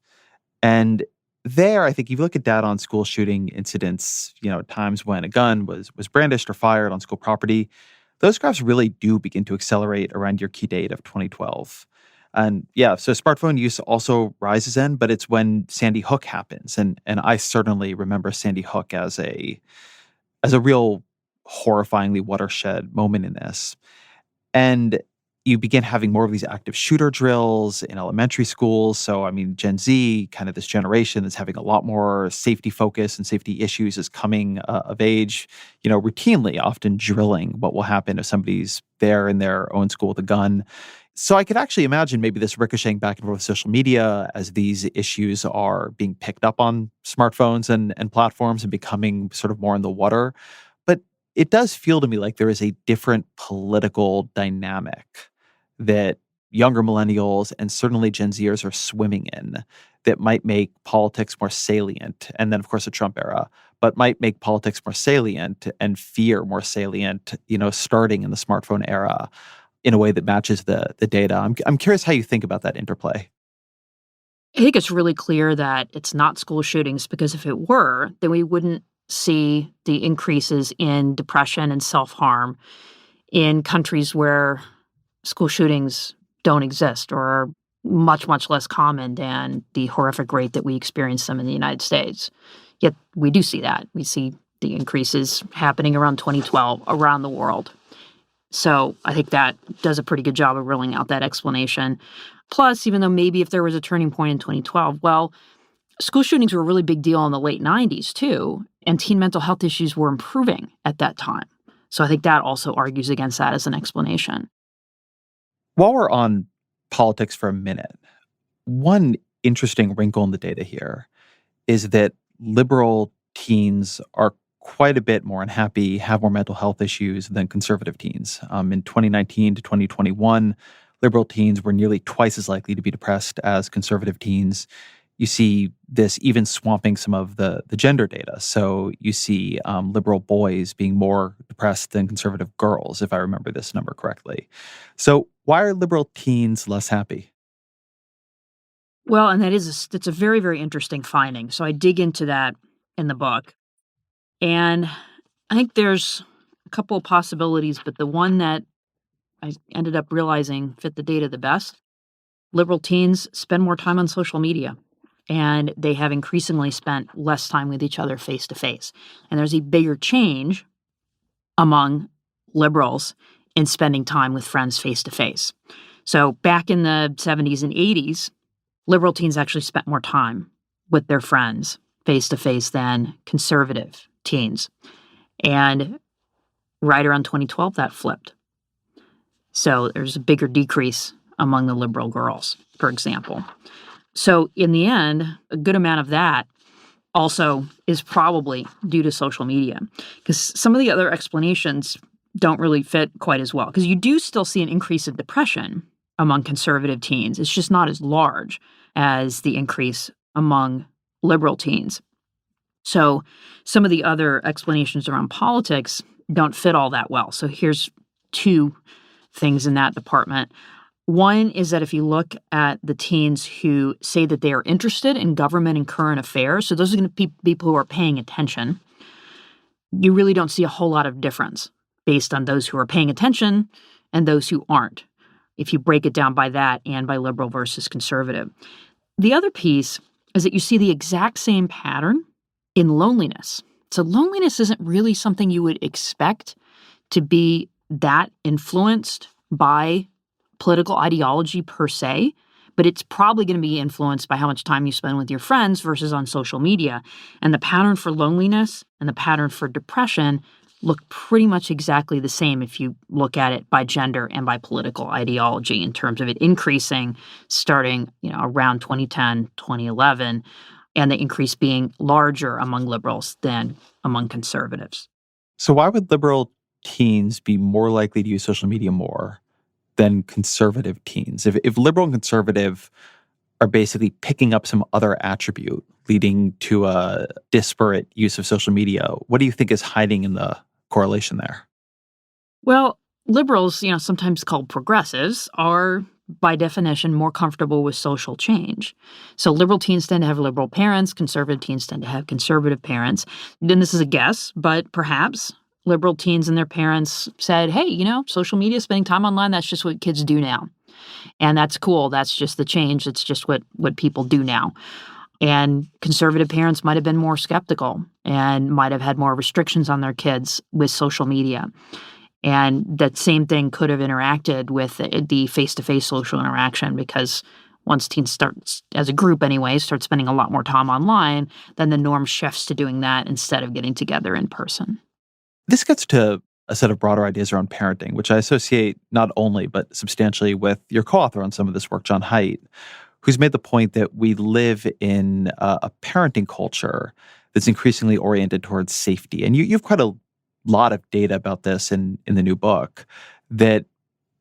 And there, I think if you look at data on school shooting incidents, times when a gun was brandished or fired on school property, those graphs really do begin to accelerate around your key date of 2012. And yeah, so smartphone use also rises in, but it's when Sandy Hook happens. And I certainly remember Sandy Hook as a real horrifyingly watershed moment in this. And you begin having more of these active shooter drills in elementary schools. So, I mean, Gen Z, kind of this generation that's having a lot more safety focus and safety issues is coming of age, routinely, often drilling what will happen if somebody's there in their own school with a gun. So I could actually imagine maybe this ricocheting back and forth with social media as these issues are being picked up on smartphones and platforms and becoming sort of more in the water. But it does feel to me like there is a different political dynamic that younger millennials and certainly Gen Zers are swimming in that might make politics more salient. And then, of course, the Trump era, but might make politics more salient and fear more salient, starting in the smartphone era in a way that matches the data. I'm curious how you think about that interplay. I think it's really clear that it's not school shootings, because if it were, then we wouldn't see the increases in depression and self-harm in countries where school shootings don't exist or are much, much less common than the horrific rate that we experience them in the United States. Yet we do see that. We see the increases happening around 2012 around the world. So I think that does a pretty good job of ruling out that explanation. Plus, even though maybe if there was a turning point in 2012, well, school shootings were a really big deal in the late 90s too, and teen mental health issues were improving at that time. So I think that also argues against that as an explanation. While we're on politics for a minute, one interesting wrinkle in the data here is that liberal teens are quite a bit more unhappy, have more mental health issues than conservative teens. In 2019 to 2021, liberal teens were nearly twice as likely to be depressed as conservative teens. You see this even swamping some of the gender data. So you see liberal boys being more depressed than conservative girls, if I remember this number correctly. So why are liberal teens less happy? Well, and that's a very, very interesting finding. So I dig into that in the book. And I think there's a couple of possibilities, but the one that I ended up realizing fit the data the best. Liberal teens spend more time on social media, and they have increasingly spent less time with each other face to face. And there's a bigger change among liberals in spending time with friends face to face. So back in the 70s and 80s, liberal teens actually spent more time with their friends face to face than conservative teens. And right around 2012, that flipped. So there's a bigger decrease among the liberal girls, for example. So in the end, a good amount of that also is probably due to social media, because some of the other explanations don't really fit quite as well, because you do still see an increase in depression among conservative teens. It's just not as large as the increase among liberal teens. So some of the other explanations around politics don't fit all that well. So here's two things in that department. One is that if you look at the teens who say that they are interested in government and current affairs, so those are going to be people who are paying attention, you really don't see a whole lot of difference based on those who are paying attention and those who aren't, if you break it down by that and by liberal versus conservative. The other piece is that you see the exact same pattern in loneliness. So loneliness isn't really something you would expect to be that influenced by political ideology per se, but it's probably going to be influenced by how much time you spend with your friends versus on social media. And the pattern for loneliness and the pattern for depression look pretty much exactly the same if you look at it by gender and by political ideology, in terms of it increasing starting, around 2010, 2011, and the increase being larger among liberals than among conservatives. So why would liberal teens be more likely to use social media more than conservative teens? If liberal and conservative are basically picking up some other attribute leading to a disparate use of social media, what do you think is hiding in the correlation there? Well, liberals, sometimes called progressives, are by definition more comfortable with social change. So liberal teens tend to have liberal parents, conservative teens tend to have conservative parents. Then this is a guess, but perhaps liberal teens and their parents said, hey, social media, spending time online, that's just what kids do now. And that's cool. That's just the change. It's just what people do now. And conservative parents might have been more skeptical and might have had more restrictions on their kids with social media. And that same thing could have interacted with the face-to-face social interaction, because once teens start, as a group anyway, start spending a lot more time online, then the norm shifts to doing that instead of getting together in person. This gets to a set of broader ideas around parenting, which I associate not only but substantially with your co-author on some of this work, John Haidt, who's made the point that we live in a parenting culture that's increasingly oriented towards safety. And you've quite a lot of data about this in the new book, that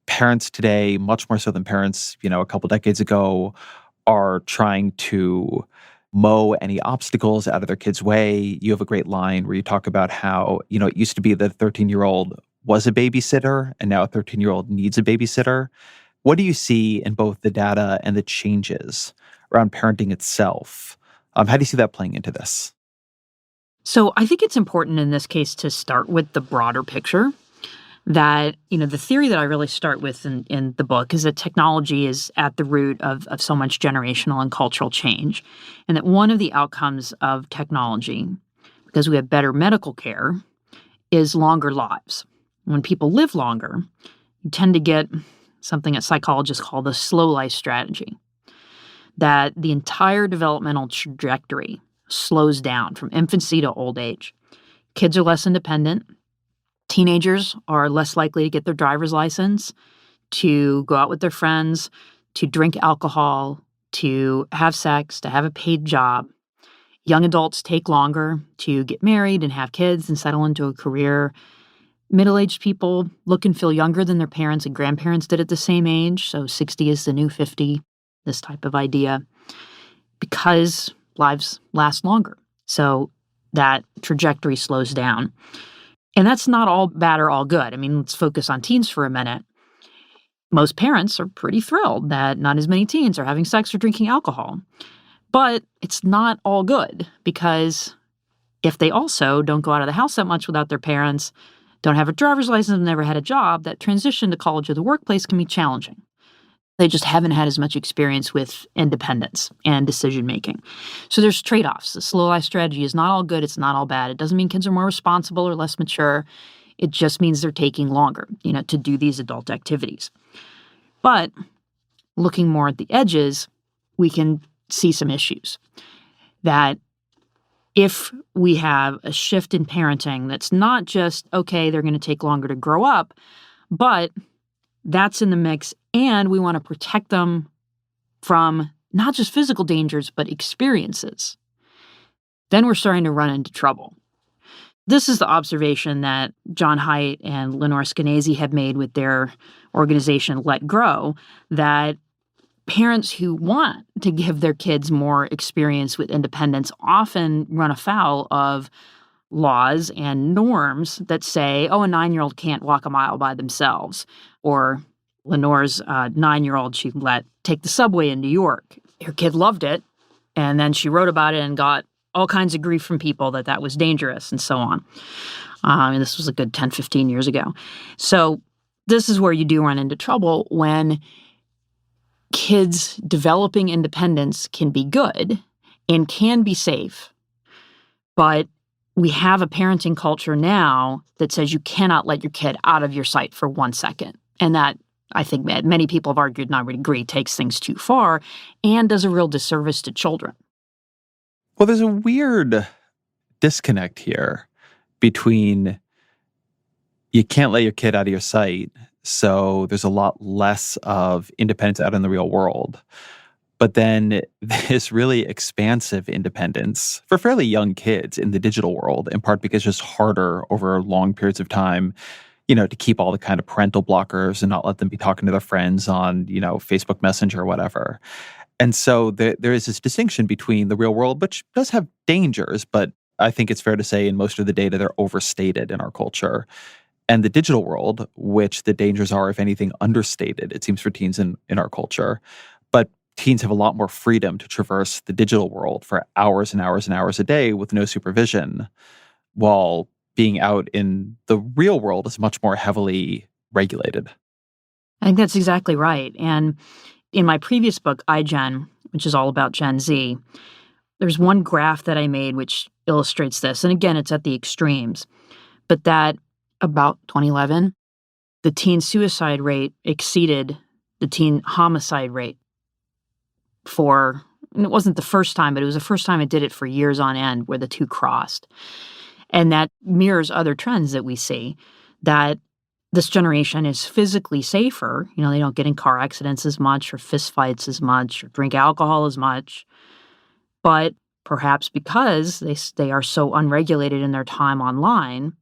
parents today, much more so than parents, a couple decades ago, are trying to mow any obstacles out of their kids' way. You have a great line where you talk about how, it used to be that a 13-year-old was a babysitter and now a 13-year-old needs a babysitter. What do you see in both the data and the changes around parenting itself? How do you see that playing into this? So I think it's important in this case to start with the broader picture, that, the theory that I really start with in the book is that technology is at the root of so much generational and cultural change. And that one of the outcomes of technology, because we have better medical care, is longer lives. When people live longer, you tend to get something that psychologists call the slow life strategy, that the entire developmental trajectory slows down from infancy to old age. Kids are less independent. Teenagers are less likely to get their driver's license, to go out with their friends, to drink alcohol, to have sex, to have a paid job. Young adults take longer to get married and have kids and settle into a career. Middle-aged people look and feel younger than their parents and grandparents did at the same age, so 60 is the new 50, this type of idea, because lives last longer. So that trajectory slows down. And that's not all bad or all good. I mean, let's focus on teens for a minute. Most parents are pretty thrilled that not as many teens are having sex or drinking alcohol. But it's not all good, because if they also don't go out of the house that much without their parents, don't have a driver's license, never had a job, that transition to college or the workplace can be challenging. They just haven't had as much experience with independence and decision-making. So there's trade-offs. The slow life strategy is not all good. It's not all bad. It doesn't mean kids are more responsible or less mature. It just means they're taking longer, to do these adult activities. But looking more at the edges, we can see some issues. That if we have a shift in parenting that's not just, okay, they're going to take longer to grow up, but that's in the mix, and we want to protect them from not just physical dangers, but experiences, then we're starting to run into trouble. This is the observation that John Haidt and Lenore Skenazy have made with their organization, Let Grow, that parents who want to give their kids more experience with independence often run afoul of laws and norms that say, oh, a 9-year-old can't walk a mile by themselves. Or Lenore's 9-year-old, she let take the subway in New York. Her kid loved it. And then she wrote about it and got all kinds of grief from people that was dangerous and so on. And this was a good 10, 15 years ago. So this is where you do run into trouble when kids developing independence can be good and can be safe, but we have a parenting culture now that says you cannot let your kid out of your sight for 1 second. And that, I think many people have argued, and I would agree, takes things too far and does a real disservice to children. Well, there's a weird disconnect here between you can't let your kid out of your sight, so there's a lot less of independence out in the real world. But then this really expansive independence for fairly young kids in the digital world, in part because it's just harder over long periods of time, to keep all the kind of parental blockers and not let them be talking to their friends on, Facebook Messenger or whatever. And so there is this distinction between the real world, which does have dangers, but I think it's fair to say in most of the data, they're overstated in our culture, and the digital world, which the dangers are, if anything, understated, it seems, for teens in our culture. But teens have a lot more freedom to traverse the digital world for hours and hours and hours a day with no supervision, while being out in the real world is much more heavily regulated. I think that's exactly right. And in my previous book, iGen, which is all about Gen Z, there's one graph that I made which illustrates this. And again, it's at the extremes. But that about 2011, the teen suicide rate exceeded the teen homicide rate and it wasn't the first time, but it was the first time it did it for years on end where the two crossed. And that mirrors other trends that we see, that this generation is physically safer. They don't get in car accidents as much or fist fights as much or drink alcohol as much. But perhaps because they are so unregulated in their time online,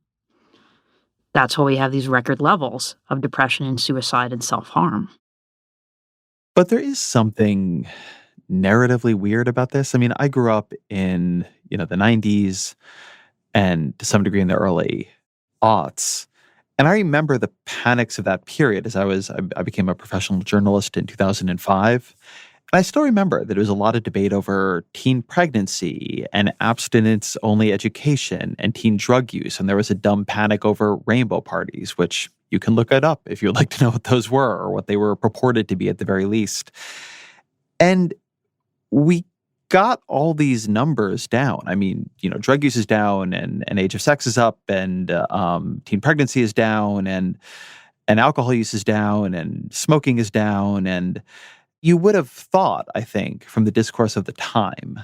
that's why we have these record levels of depression and suicide and self-harm. But there is something narratively weird about this. I mean, I grew up in, the 90s and to some degree in the early aughts. And I remember the panics of that period as I became a professional journalist in 2005. I still remember that there was a lot of debate over teen pregnancy and abstinence-only education and teen drug use, and there was a dumb panic over rainbow parties, which you can look it up if you would like to know what those were or what they were purported to be at the very least. And we got all these numbers down. I mean, drug use is down and age of sex is up and teen pregnancy is down and alcohol use is down and smoking is down. And you would have thought, I think, from the discourse of the time,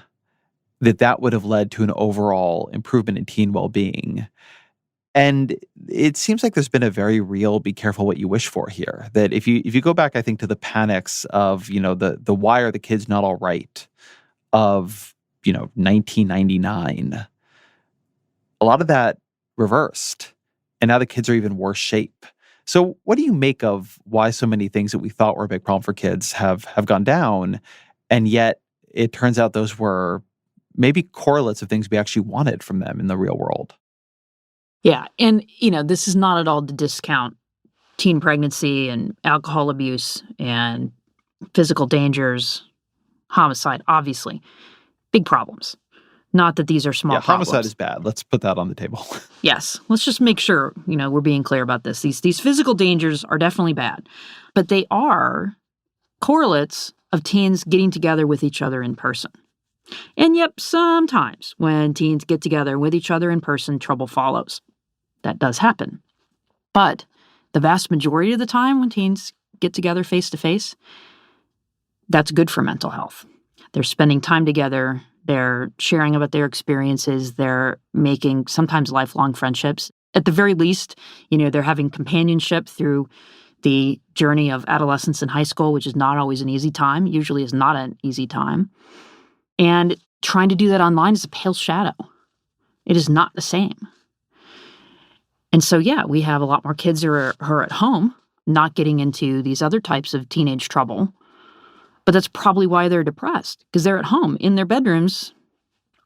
that that would have led to an overall improvement in teen well-being. And it seems like there's been a very real be careful what you wish for here. That if you go back, I think, to the panics of, the why are the kids not all right of, 1999, a lot of that reversed. And now the kids are even worse shape. So what do you make of why so many things that we thought were a big problem for kids have gone down, and yet it turns out those were maybe correlates of things we actually wanted from them in the real world? Yeah, and, this is not at all to discount teen pregnancy and alcohol abuse and physical dangers, homicide, obviously. Big problems. Not that these are small problems. Homicide is bad. Let's put that on the table. Yes. Let's just make sure, we're being clear about this. These physical dangers are definitely bad, but they are correlates of teens getting together with each other in person. And yep, sometimes when teens get together with each other in person, trouble follows. That does happen. But the vast majority of the time when teens get together face to face, that's good for mental health. They're spending time together. They're sharing about their experiences. They're making sometimes lifelong friendships. At the very least, they're having companionship through the journey of adolescence and high school, which is not always an easy time, usually is not an easy time. And trying to do that online is a pale shadow. It is not the same. And so, we have a lot more kids who are at home, not getting into these other types of teenage trouble. But that's probably why they're depressed, because they're at home in their bedrooms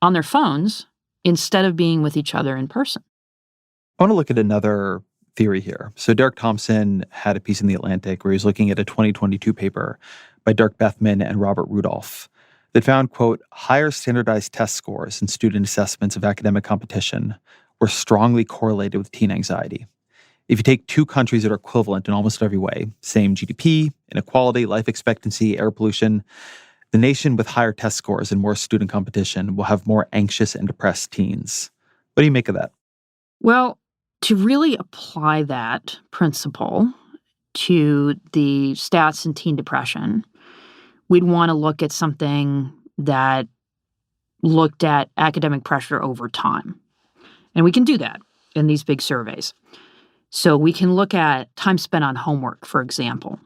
on their phones instead of being with each other in person. I want to look at another theory here. So Derek Thompson had a piece in The Atlantic where he was looking at a 2022 paper by Dirk Bethman and Robert Rudolph that found, quote, higher standardized test scores in student assessments of academic competition were strongly correlated with teen anxiety. If you take two countries that are equivalent in almost every way, same GDP, inequality, life expectancy, air pollution, the nation with higher test scores and more student competition will have more anxious and depressed teens. What do you make of that? Well, to really apply that principle to the stats in teen depression, we'd want to look at something that looked at academic pressure over time. And we can do that in these big surveys. So we can look at time spent on homework, for example.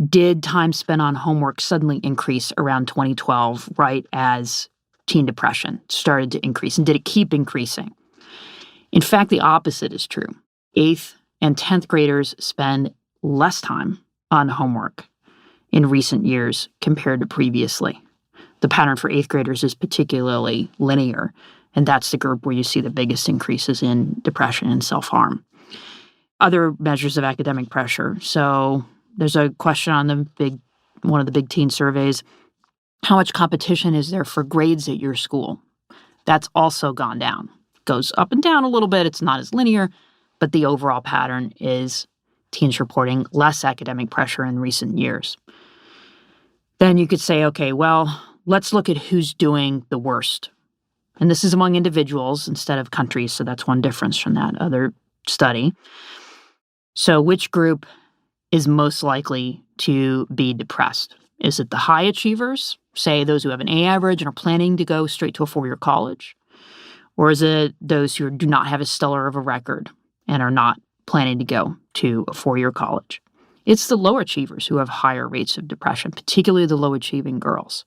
Did time spent on homework suddenly increase around 2012, right as teen depression started to increase? And did it keep increasing? In fact, the opposite is true. 8th and 10th graders spend less time on homework in recent years compared to previously. The pattern for 8th graders is particularly linear, and that's the group where you see the biggest increases in depression and self-harm. Other measures of academic pressure. So there's a question on one of the big teen surveys. How much competition is there for grades at your school? That's also gone down. Goes up and down a little bit. It's not as linear, but the overall pattern is teens reporting less academic pressure in recent years. Then you could say, okay, well, let's look at who's doing the worst. And this is among individuals instead of countries, so that's one difference from that other study. So which group is most likely to be depressed? Is it the high achievers, say those who have an A average and are planning to go straight to a four-year college? Or is it those who do not have as stellar of a record and are not planning to go to a four-year college? It's the low achievers who have higher rates of depression, particularly the low-achieving girls.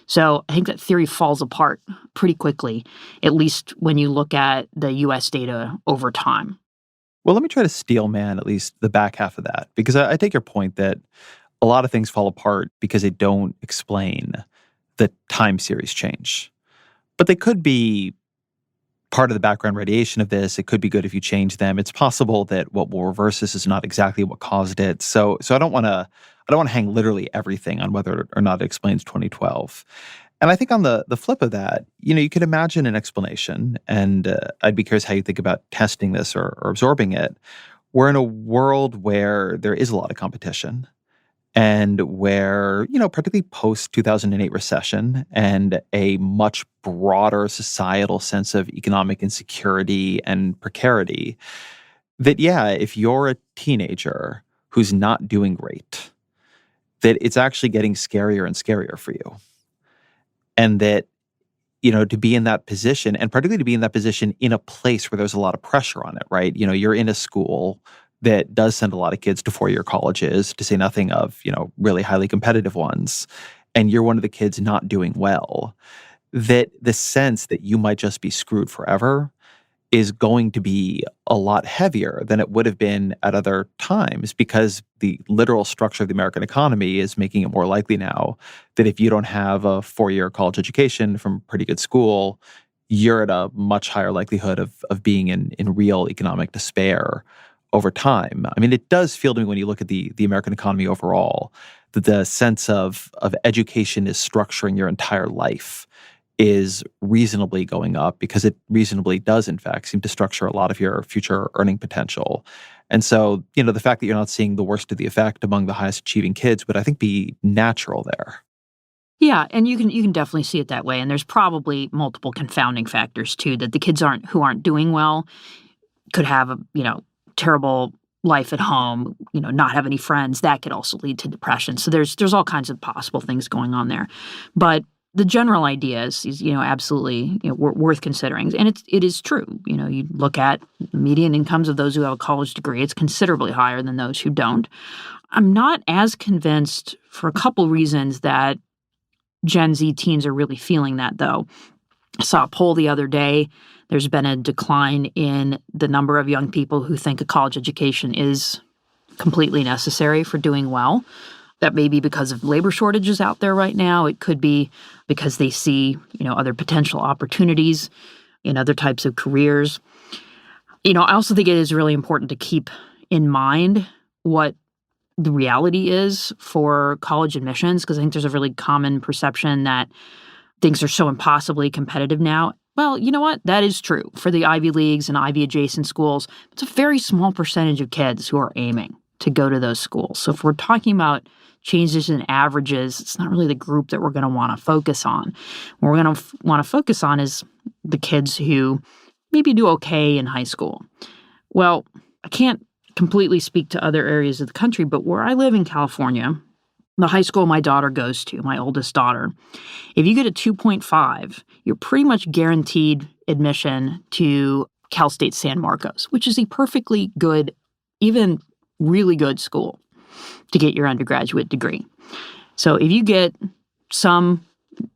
So I think that theory falls apart pretty quickly, at least when you look at the U.S. data over time. Well, let me try to steel man at least the back half of that, because I take your point that a lot of things fall apart because they don't explain the time series change. But they could be part of the background radiation of this. It could be good if you change them. It's possible that what will reverse this is not exactly what caused it. So I don't want to hang literally everything on whether or not it explains 2012. And I think on the flip of that, you could imagine an explanation, and I'd be curious how you think about testing this or absorbing it. We're in a world where there is a lot of competition, and where, particularly post 2008 recession and a much broader societal sense of economic insecurity and precarity, that, yeah, if you're a teenager who's not doing great, that it's actually getting scarier and scarier for you. And that, to be in that position, and particularly to be in that position in a place where there's a lot of pressure on it, right? You're in a school that does send a lot of kids to four-year colleges, to say nothing of, really highly competitive ones, and you're one of the kids not doing well, that the sense that you might just be screwed forever is going to be a lot heavier than it would have been at other times, because the literal structure of the American economy is making it more likely now that if you don't have a four-year college education from a pretty good school, you're at a much higher likelihood of being in real economic despair over time. I mean, it does feel to me, when you look at the American economy overall, that the sense of education is structuring your entire life is reasonably going up, because it reasonably does, in fact, seem to structure a lot of your future earning potential. And so, the fact that you're not seeing the worst of the effect among the highest achieving kids would, I think, be natural there. Yeah, and you can definitely see it that way. And there's probably multiple confounding factors too, that the kids who aren't doing well could have a terrible life at home, not have any friends. That could also lead to depression. So there's all kinds of possible things going on there. But the general idea is absolutely worth considering, and it is true. You look at the median incomes of those who have a college degree; it's considerably higher than those who don't. I'm not as convinced, for a couple reasons, that Gen Z teens are really feeling that, though. I saw a poll the other day. There's been a decline in the number of young people who think a college education is completely necessary for doing well. That may be because of labor shortages out there right now. It could be because they see, other potential opportunities in other types of careers. I also think it is really important to keep in mind what the reality is for college admissions, because I think there's a really common perception that things are so impossibly competitive now. Well, you know what? That is true for the Ivy Leagues and Ivy-adjacent schools. It's a very small percentage of kids who are aiming to go to those schools. So if we're talking about changes in averages, it's not really the group that we're going to want to focus on. What we're going to want to focus on is the kids who maybe do okay in high school. Well, I can't completely speak to other areas of the country, but where I live in California, the high school my daughter goes to, my oldest daughter, if you get a 2.5, you're pretty much guaranteed admission to Cal State San Marcos, which is a perfectly good, even really good school to get your undergraduate degree. So if you get some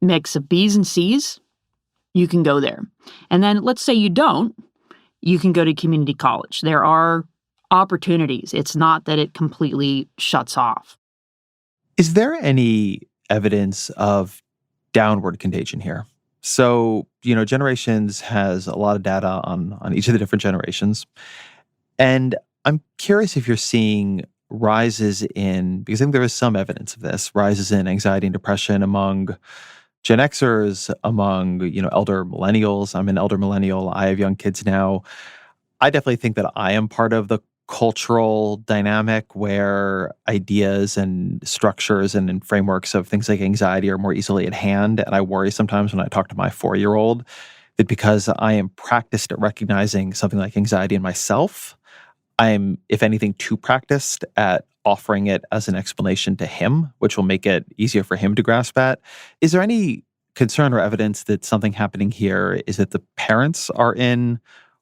mix of B's and C's, you can go there. And then let's say you don't, you can go to community college. There are opportunities. It's not that it completely shuts off. Is there any evidence of downward contagion here? So, Generations has a lot of data on each of the different generations. And I'm curious if you're seeing rises in, because I think there is some evidence of this, rises in anxiety and depression among Gen Xers, among, elder millennials. I'm an elder millennial. I have young kids now. I definitely think that I am part of the cultural dynamic where ideas and structures and frameworks of things like anxiety are more easily at hand. And I worry sometimes when I talk to my 4-year-old that because I am practiced at recognizing something like anxiety in myself, I'm, if anything, too practiced at offering it as an explanation to him, which will make it easier for him to grasp at. Is there any concern or evidence that something happening here is that the parents are in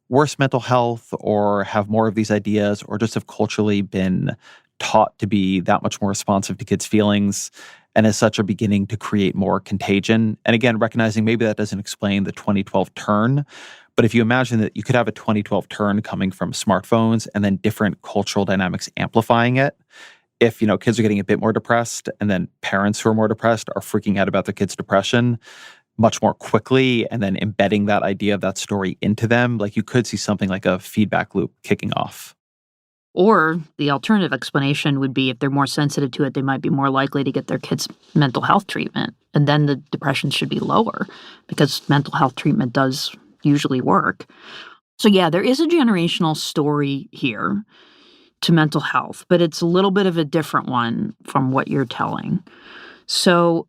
worse mental health, or have more of these ideas, or just have culturally been taught to be that much more responsive to kids' feelings, and as such are beginning to create more contagion? And again, recognizing maybe that doesn't explain the 2012 turn, but if you imagine that you could have a 2012 turn coming from smartphones and then different cultural dynamics amplifying it, if, kids are getting a bit more depressed and then parents who are more depressed are freaking out about their kids' depression, much more quickly and then embedding that idea of that story into them, like you could see something like a feedback loop kicking off. Or the alternative explanation would be if they're more sensitive to it, they might be more likely to get their kids mental health treatment. And then the depression should be lower because mental health treatment does usually work. So, yeah, there is a generational story here to mental health, but it's a little bit of a different one from what you're telling. So,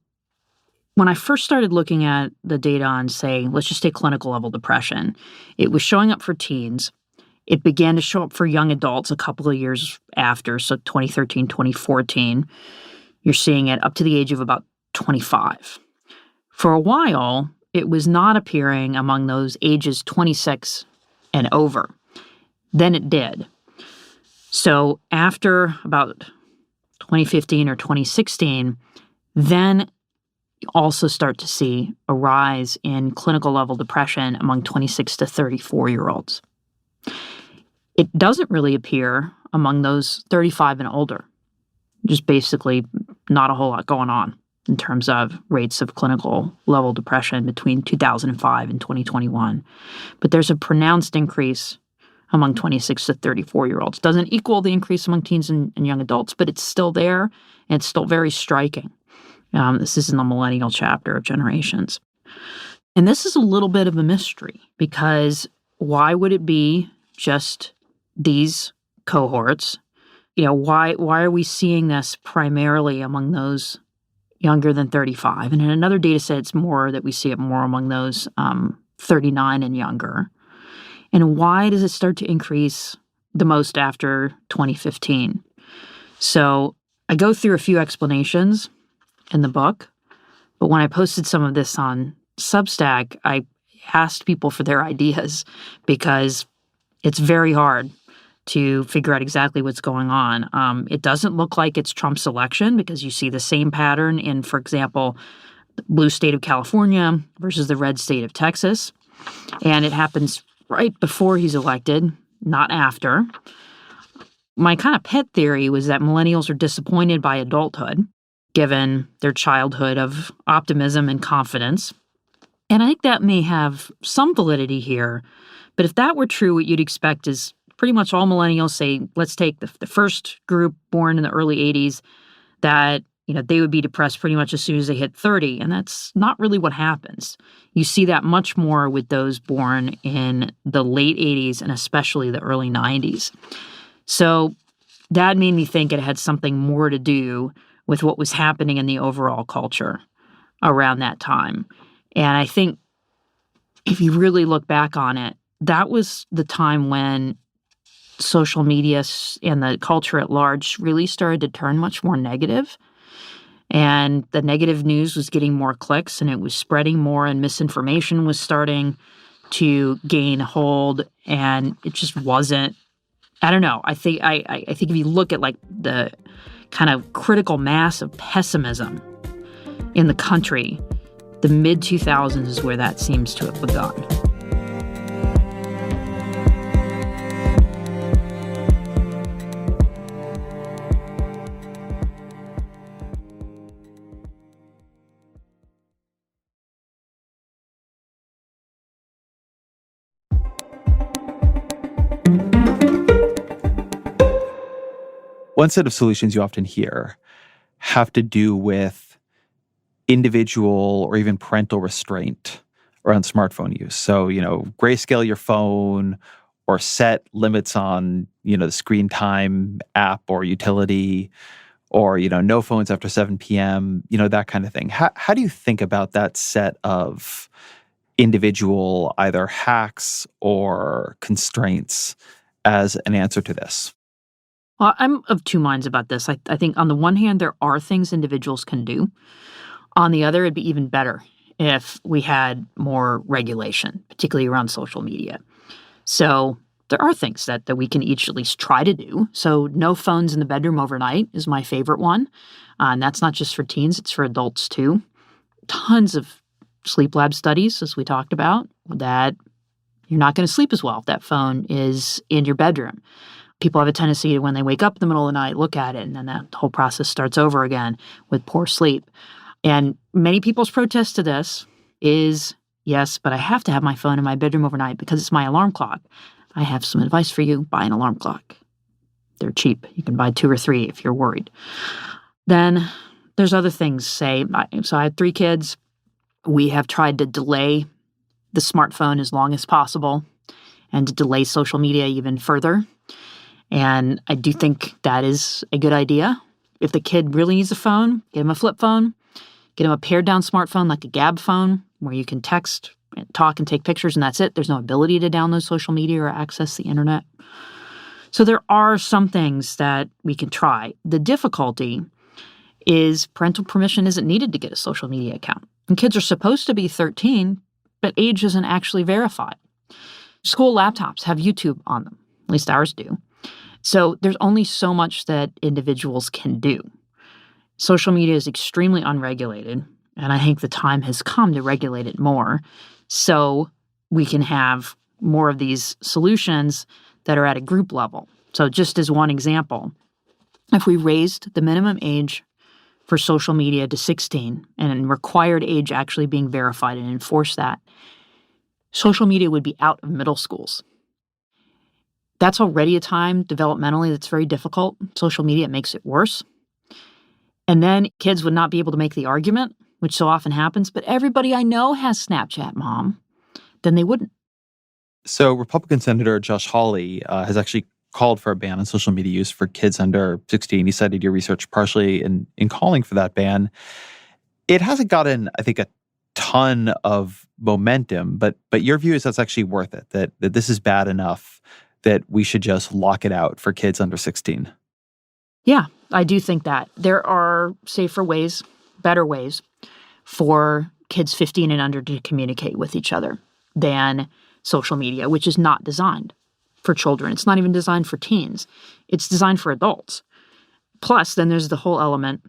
when I first started looking at the data on, say, let's just take clinical level depression, it was showing up for teens. It began to show up for young adults a couple of years after, so 2013, 2014. You're seeing it up to the age of about 25. For a while, it was not appearing among those ages 26 and over. Then it did. So after about 2015 or 2016, then you also start to see a rise in clinical level depression among 26 to 34-year-olds. It doesn't really appear among those 35 and older. Just basically not a whole lot going on in terms of rates of clinical level depression between 2005 and 2021. But there's a pronounced increase among 26 to 34-year-olds. Doesn't equal the increase among teens and young adults, but it's still there, and it's still very striking. This is in the millennial chapter of Generations. And this is a little bit of a mystery, because why would it be just these cohorts? Why are we seeing this primarily among those younger than 35? And in another data set, it's more that we see it more among those 39 and younger. And why does it start to increase the most after 2015? So I go through a few explanations in the book, but when I posted some of this on Substack, I asked people for their ideas because it's very hard to figure out exactly what's going on. It doesn't look like it's Trump's election because you see the same pattern in, for example, the blue state of California versus the red state of Texas. And it happens right before he's elected, not after. My kind of pet theory was that millennials are disappointed by adulthood, given their childhood of optimism and confidence. And I think that may have some validity here. But if that were true, what you'd expect is pretty much all millennials say, let's take the first group born in the early 80s, that they would be depressed pretty much as soon as they hit 30. And that's not really what happens. You see that much more with those born in the late 80s and especially the early 90s. So that made me think it had something more to do with what was happening in the overall culture around that time. And I think if you really look back on it, that was the time when social media and the culture at large really started to turn much more negative. And the negative news was getting more clicks and it was spreading more, and misinformation was starting to gain hold, and it just wasn't, I don't know. I think if you look at like the kind of critical mass of pessimism in the country, the mid-2000s is where that seems to have begun. One set of solutions you often hear have to do with individual or even parental restraint around smartphone use. So, grayscale your phone or set limits on, the screen time app or utility, or, no phones after 7 p.m., that kind of thing. How do you think about that set of individual either hacks or constraints as an answer to this? Well, I'm of two minds about this. I think on the one hand, there are things individuals can do. On the other, it'd be even better if we had more regulation, particularly around social media. So there are things that we can each at least try to do. So no phones in the bedroom overnight is my favorite one. And that's not just for teens, it's for adults too. Tons of sleep lab studies, as we talked about, that you're not going to sleep as well if that phone is in your bedroom. People have a tendency to, when they wake up in the middle of the night, look at it, and then that whole process starts over again with poor sleep. And many people's protest to this is, yes, but I have to have my phone in my bedroom overnight because it's my alarm clock. I have some advice for you. Buy an alarm clock. They're cheap. You can buy 2 or 3 if you're worried. Then there's other things, so I had 3 kids. We have tried to delay the smartphone as long as possible and to delay social media even further. And I do think that is a good idea. If the kid really needs a phone, get him a flip phone, get him a pared down smartphone like a Gab phone where you can text and talk and take pictures and that's it. There's no ability to download social media or access the internet. So there are some things that we can try. The difficulty is parental permission isn't needed to get a social media account. And kids are supposed to be 13, but age isn't actually verified. School laptops have YouTube on them, at least ours do. So there's only so much that individuals can do. Social media is extremely unregulated, and I think the time has come to regulate it more so we can have more of these solutions that are at a group level. So just as one example, if we raised the minimum age for social media to 16 and required age actually being verified and enforce that, social media would be out of middle schools. That's already a time developmentally that's very difficult. Social media makes it worse. And then kids would not be able to make the argument, which so often happens, but everybody I know has Snapchat, Mom. Then they wouldn't. So Republican Senator Josh Hawley has actually called for a ban on social media use for kids under 16. He cited your research partially in calling for that ban. It hasn't gotten, I think, a ton of momentum, but your view is that's actually worth it, that this is bad enough that we should just lock it out for kids under 16. Yeah, I do think that. There are safer ways, better ways for kids 15 and under to communicate with each other than social media, which is not designed for children. It's not even designed for teens. It's designed for adults. Plus, then there's the whole element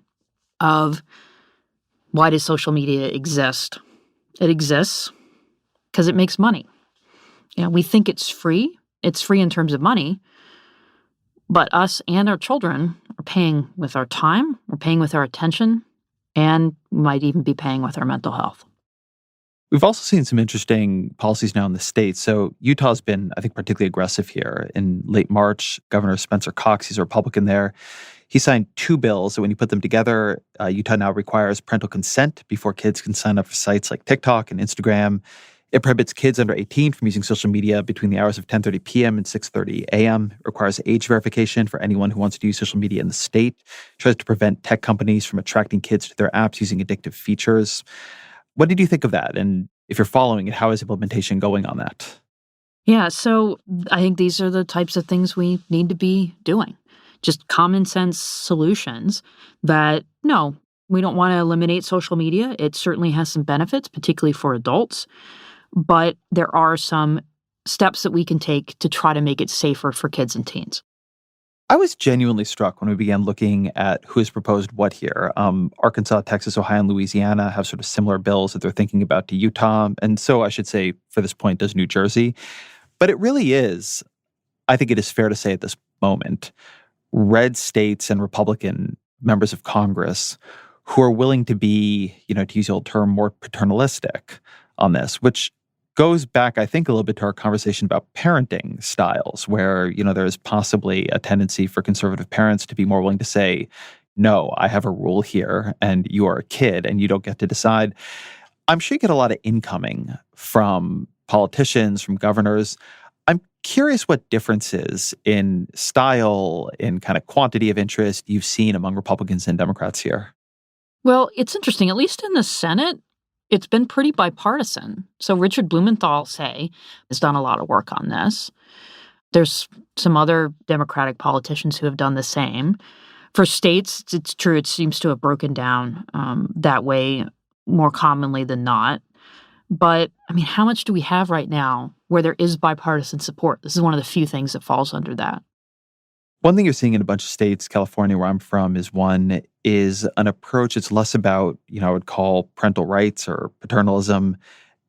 of why does social media exist? It exists because it makes money. We think it's free. It's free in terms of money, but us and our children are paying with our time, we're paying with our attention, and might even be paying with our mental health. We've also seen some interesting policies now in the states. So Utah's been, I think, particularly aggressive here. In late March, Governor Spencer Cox, he's a Republican there, he signed 2 bills that when you put them together, Utah now requires parental consent before kids can sign up for sites like TikTok and Instagram. It prohibits kids under 18 from using social media between the hours of 10:30 p.m. and 6:30 a.m. It requires age verification for anyone who wants to use social media in the state. It tries to prevent tech companies from attracting kids to their apps using addictive features. What did you think of that? And if you're following it, how is implementation going on that? Yeah, so I think these are the types of things we need to be doing. Just common sense solutions that, no, we don't want to eliminate social media. It certainly has some benefits, particularly for adults. But there are some steps that we can take to try to make it safer for kids and teens. I was genuinely struck when we began looking at who has proposed what here. Arkansas, Texas, Ohio, and Louisiana have sort of similar bills that they're thinking about to Utah. And so I should say, for this point, does New Jersey. But it really is, I think it is fair to say at this moment, red states and Republican members of Congress who are willing to be, to use the old term, more paternalistic on this, which goes back, I think, a little bit to our conversation about parenting styles, where, there is possibly a tendency for conservative parents to be more willing to say, no, I have a rule here, and you are a kid, and you don't get to decide. I'm sure you get a lot of incoming from politicians, from governors. I'm curious what differences in style, in kind of quantity of interest you've seen among Republicans and Democrats here. Well, it's interesting, at least in the Senate, it's been pretty bipartisan. So Richard Blumenthal, has done a lot of work on this. There's some other Democratic politicians who have done the same. For states, it's true, it seems to have broken down that way more commonly than not. But, how much do we have right now where there is bipartisan support? This is one of the few things that falls under that. One thing you're seeing in a bunch of states, California, where I'm from, is an approach that's less about, I would call parental rights or paternalism,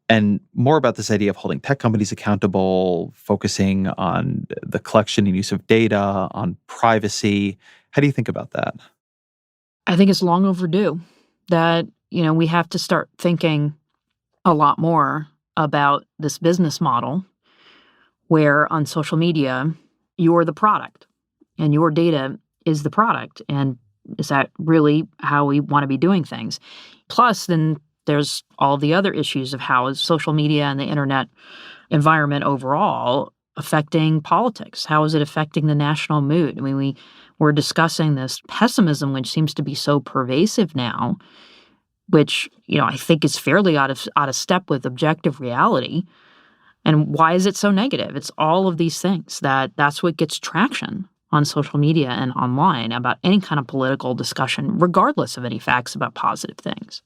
and more about this idea of holding tech companies accountable, focusing on the collection and use of data, on privacy. How do you think about that? I think it's long overdue that, we have to start thinking a lot more about this business model where on social media, you're the product and your data is the product. And is that really how we want to be doing things? Plus, then there's all the other issues of how is social media and the internet environment overall affecting politics? How is it affecting the national mood? I mean, we're discussing this pessimism, which seems to be so pervasive now, which, I think is fairly out of step with objective reality. And why is it so negative? It's all of these things that's what gets traction on social media and online about any kind of political discussion, regardless of any facts about positive things.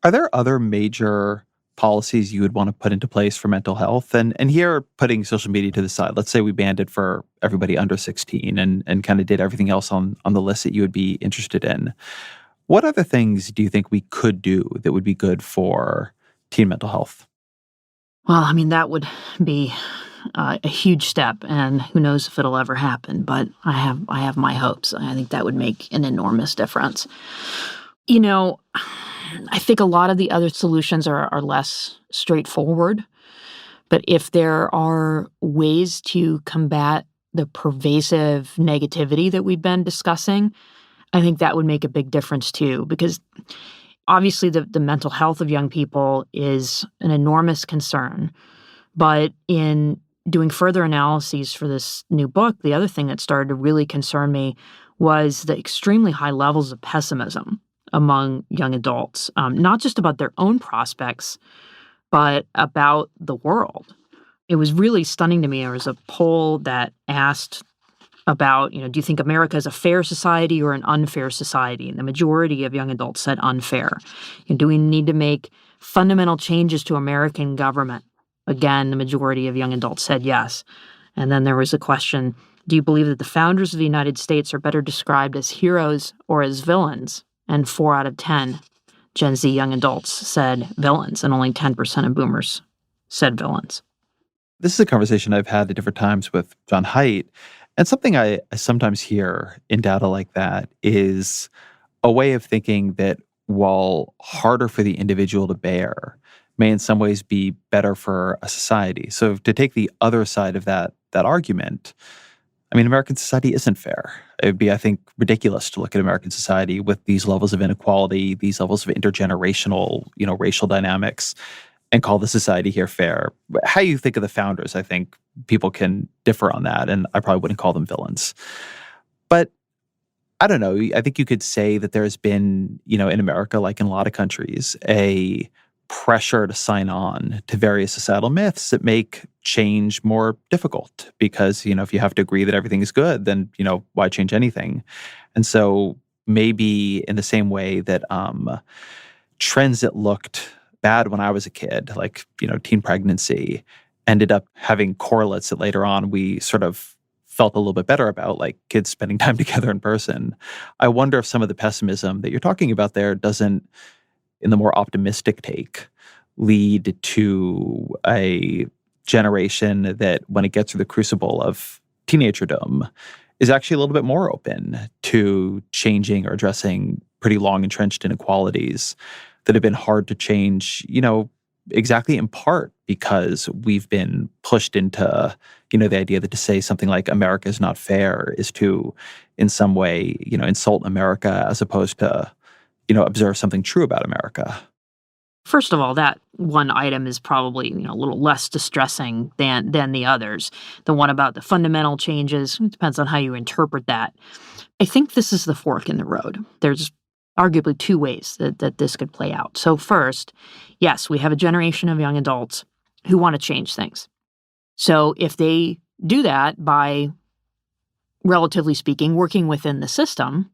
Are there other major policies you would want to put into place for mental health? And here, putting social media to the side, let's say we banned it for everybody under 16 and kind of did everything else on the list that you would be interested in. What other things do you think we could do that would be good for teen mental health? Well, I mean, that would be a huge step, and who knows if it'll ever happen. But I have my hopes. I think that would make an enormous difference. I think a lot of the other solutions are less straightforward. But if there are ways to combat the pervasive negativity that we've been discussing, I think that would make a big difference too. Because obviously the mental health of young people is an enormous concern. But in doing further analyses for this new book, the other thing that started to really concern me was the extremely high levels of pessimism among young adults, not just about their own prospects, but about the world. It was really stunning to me. There was a poll that asked about, do you think America is a fair society or an unfair society? And the majority of young adults said unfair. Do we need to make fundamental changes to American government? Again, the majority of young adults said yes. And then there was a question, do you believe that the founders of the United States are better described as heroes or as villains? And 4 out of 10 Gen Z young adults said villains, and only 10% of boomers said villains. This is a conversation I've had at different times with John Haidt. And something I sometimes hear in data like that is a way of thinking that while harder for the individual to bear, may in some ways be better for a society. So to take the other side of that argument, I mean, American society isn't fair. It would be, I think, ridiculous to look at American society with these levels of inequality, these levels of intergenerational, racial dynamics, and call the society here fair. How you think of the founders, I think people can differ on that, and I probably wouldn't call them villains. But I don't know. I think you could say that there's been, in America, like in a lot of countries, a pressure to sign on to various societal myths that make change more difficult because, if you have to agree that everything is good, then, why change anything? And so maybe in the same way that trends that looked bad when I was a kid, like, teen pregnancy, ended up having correlates that later on we sort of felt a little bit better about, like kids spending time together in person. I wonder if some of the pessimism that you're talking about there doesn't, in the more optimistic take, lead to a generation that, when it gets through the crucible of teenagerdom, is actually a little bit more open to changing or addressing pretty long entrenched inequalities that have been hard to change, exactly in part because we've been pushed into, the idea that to say something like America is not fair is to, in some way, insult America as opposed to, observe something true about America. First of all, that one item is probably, a little less distressing than the others. The one about the fundamental changes, it depends on how you interpret that. I think this is the fork in the road. There's arguably 2 ways that this could play out. So first, yes, we have a generation of young adults who want to change things. So if they do that by, relatively speaking, working within the system,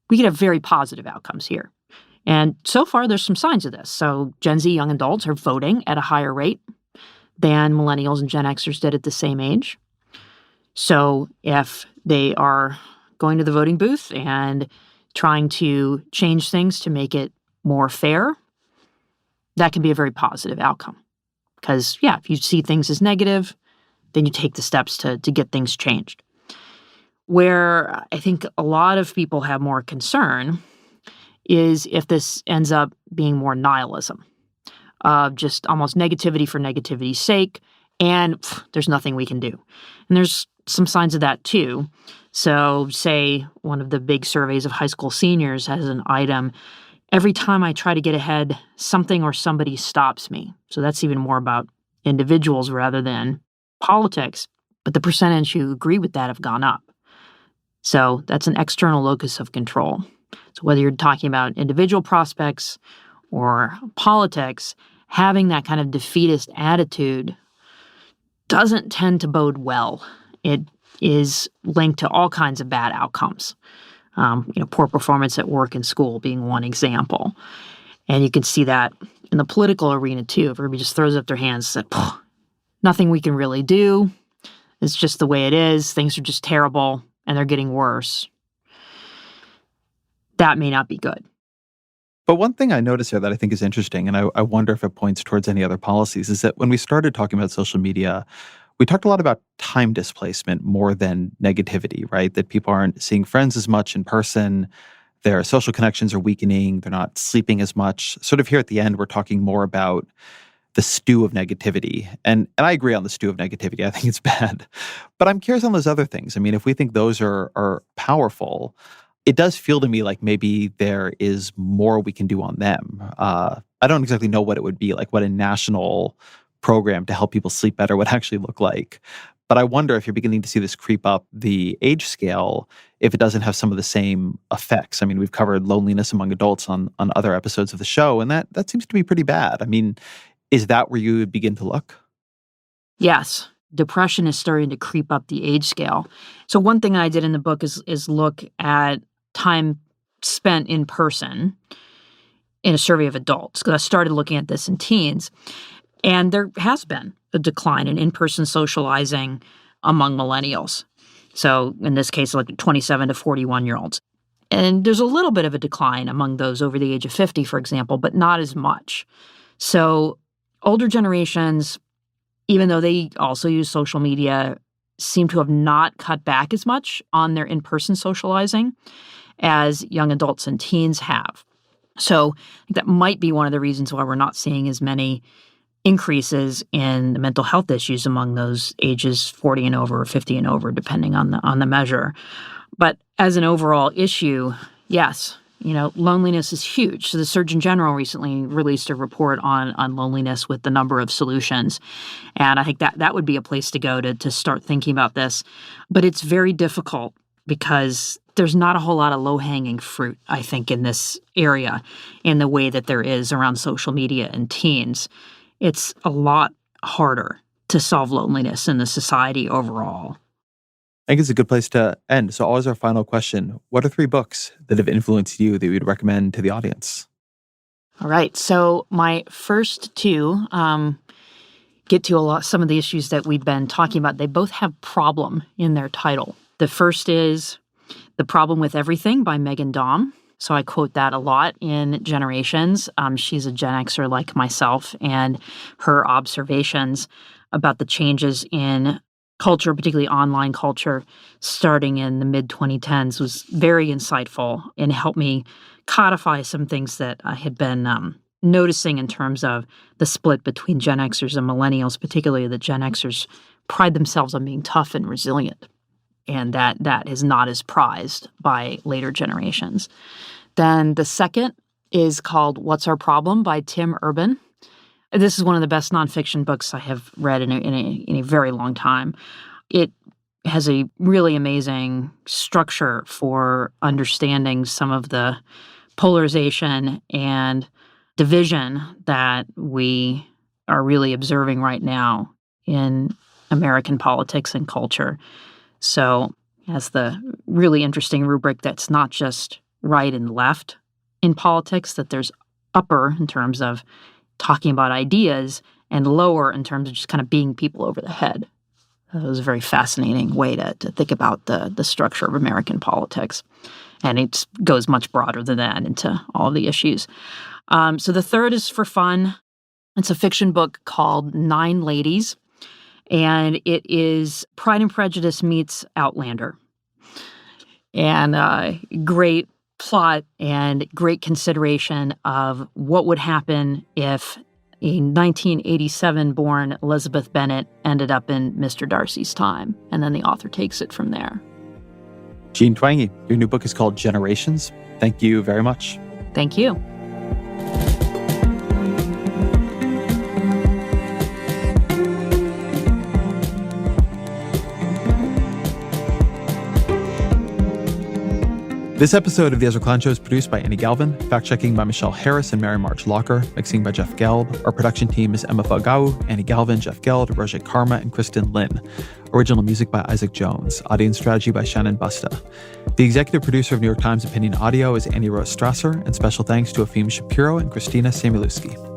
we could have very positive outcomes here. And so far, there's some signs of this. So Gen Z young adults are voting at a higher rate than millennials and Gen Xers did at the same age. So if they are going to the voting booth and trying to change things to make it more fair, that can be a very positive outcome. Because, if you see things as negative, then you take the steps to get things changed. Where I think a lot of people have more concern is if this ends up being more nihilism. of just almost negativity for negativity's sake, and there's nothing we can do. And there's some signs of that too. So say one of the big surveys of high school seniors has an item, every time I try to get ahead, something or somebody stops me. So that's even more about individuals rather than politics. But the percentage who agree with that have gone up. So that's an external locus of control. So whether you're talking about individual prospects or politics, having that kind of defeatist attitude doesn't tend to bode well. It is linked to all kinds of bad outcomes. Poor performance at work and school being one example. And you can see that in the political arena too. If everybody just throws up their hands and says, nothing we can really do. It's just the way it is. Things are just terrible and they're getting worse. That may not be good. But one thing I notice here that I think is interesting, and I wonder if it points towards any other policies, is that when we started talking about social media, we talked a lot about time displacement more than negativity, right? That people aren't seeing friends as much in person. Their social connections are weakening. They're not sleeping as much. Sort of here at the end, we're talking more about the stew of negativity. And I agree on the stew of negativity. I think it's bad. But I'm curious on those other things. I mean, if we think those are powerful, it does feel to me like maybe there is more we can do on them. I don't exactly know what it would be, like what a national program to help people sleep better would actually look like. But I wonder if you're beginning to see this creep up the age scale, if it doesn't have some of the same effects. I mean, we've covered loneliness among adults on other episodes of the show, and that seems to be pretty bad. I mean, is that where you would begin to look? Yes. Depression is starting to creep up the age scale. So one thing I did in the book is look at time spent in person in a survey of adults, because I started looking at this in teens. And there has been a decline in in-person socializing among millennials. So in this case, like 27 to 41-year-olds. And there's a little bit of a decline among those over the age of 50, for example, but not as much. So older generations, even though they also use social media, seem to have not cut back as much on their in-person socializing as young adults and teens have. So I think that might be one of the reasons why we're not seeing as many increases in the mental health issues among those ages 40 and over or 50 and over, depending on the measure. But as an overall issue, yes, loneliness is huge. So the Surgeon General recently released a report on loneliness with the number of solutions. And I think that would be a place to go to start thinking about this. But it's very difficult because there's not a whole lot of low-hanging fruit, I think, in this area in the way that there is around social media and teens. It's a lot harder to solve loneliness in the society overall. I think it's a good place to end. So always our final question, what are 3 books that have influenced you that you would recommend to the audience? All right. So my first 2 get to some of the issues that we've been talking about. They both have problem in their title. The first is The Problem with Everything by Megan Daum. So I quote that a lot in Generations. She's a Gen Xer like myself, and her observations about the changes in culture, particularly online culture, starting in the mid-2010s was very insightful and helped me codify some things that I had been noticing in terms of the split between Gen Xers and millennials, particularly that Gen Xers pride themselves on being tough and resilient, and that is not as prized by later generations. Then the second is called What's Our Problem by Tim Urban. This is one of the best nonfiction books I have read in a very long time. It has a really amazing structure for understanding some of the polarization and division that we are really observing right now in American politics and culture. So it has the really interesting rubric that's not just right and left in politics, that there's upper in terms of talking about ideas and lower in terms of just kind of being people over the head. It was a very fascinating way to think about the structure of American politics. And it goes much broader than that into all the issues. So the third is for fun. It's a fiction book called 9 Ladies, and it is Pride and Prejudice meets Outlander. And great plot and great consideration of what would happen if a 1987-born Elizabeth Bennet ended up in Mr. Darcy's time, and then the author takes it from there. Jean Twenge, your new book is called Generations. Thank you very much. Thank you. This episode of The Ezra Klein Show is produced by Annie Galvin, fact-checking by Michelle Harris and Mary March Locker, mixing by Jeff Gelb. Our production team is Emma Falgau, Annie Galvin, Jeff Geld, Roger Karma, and Kristen Lin. Original music by Isaac Jones. Audience strategy by Shannon Busta. The executive producer of New York Times Opinion Audio is Annie Rose Strasser, and special thanks to Afim Shapiro and Christina Samuelewski.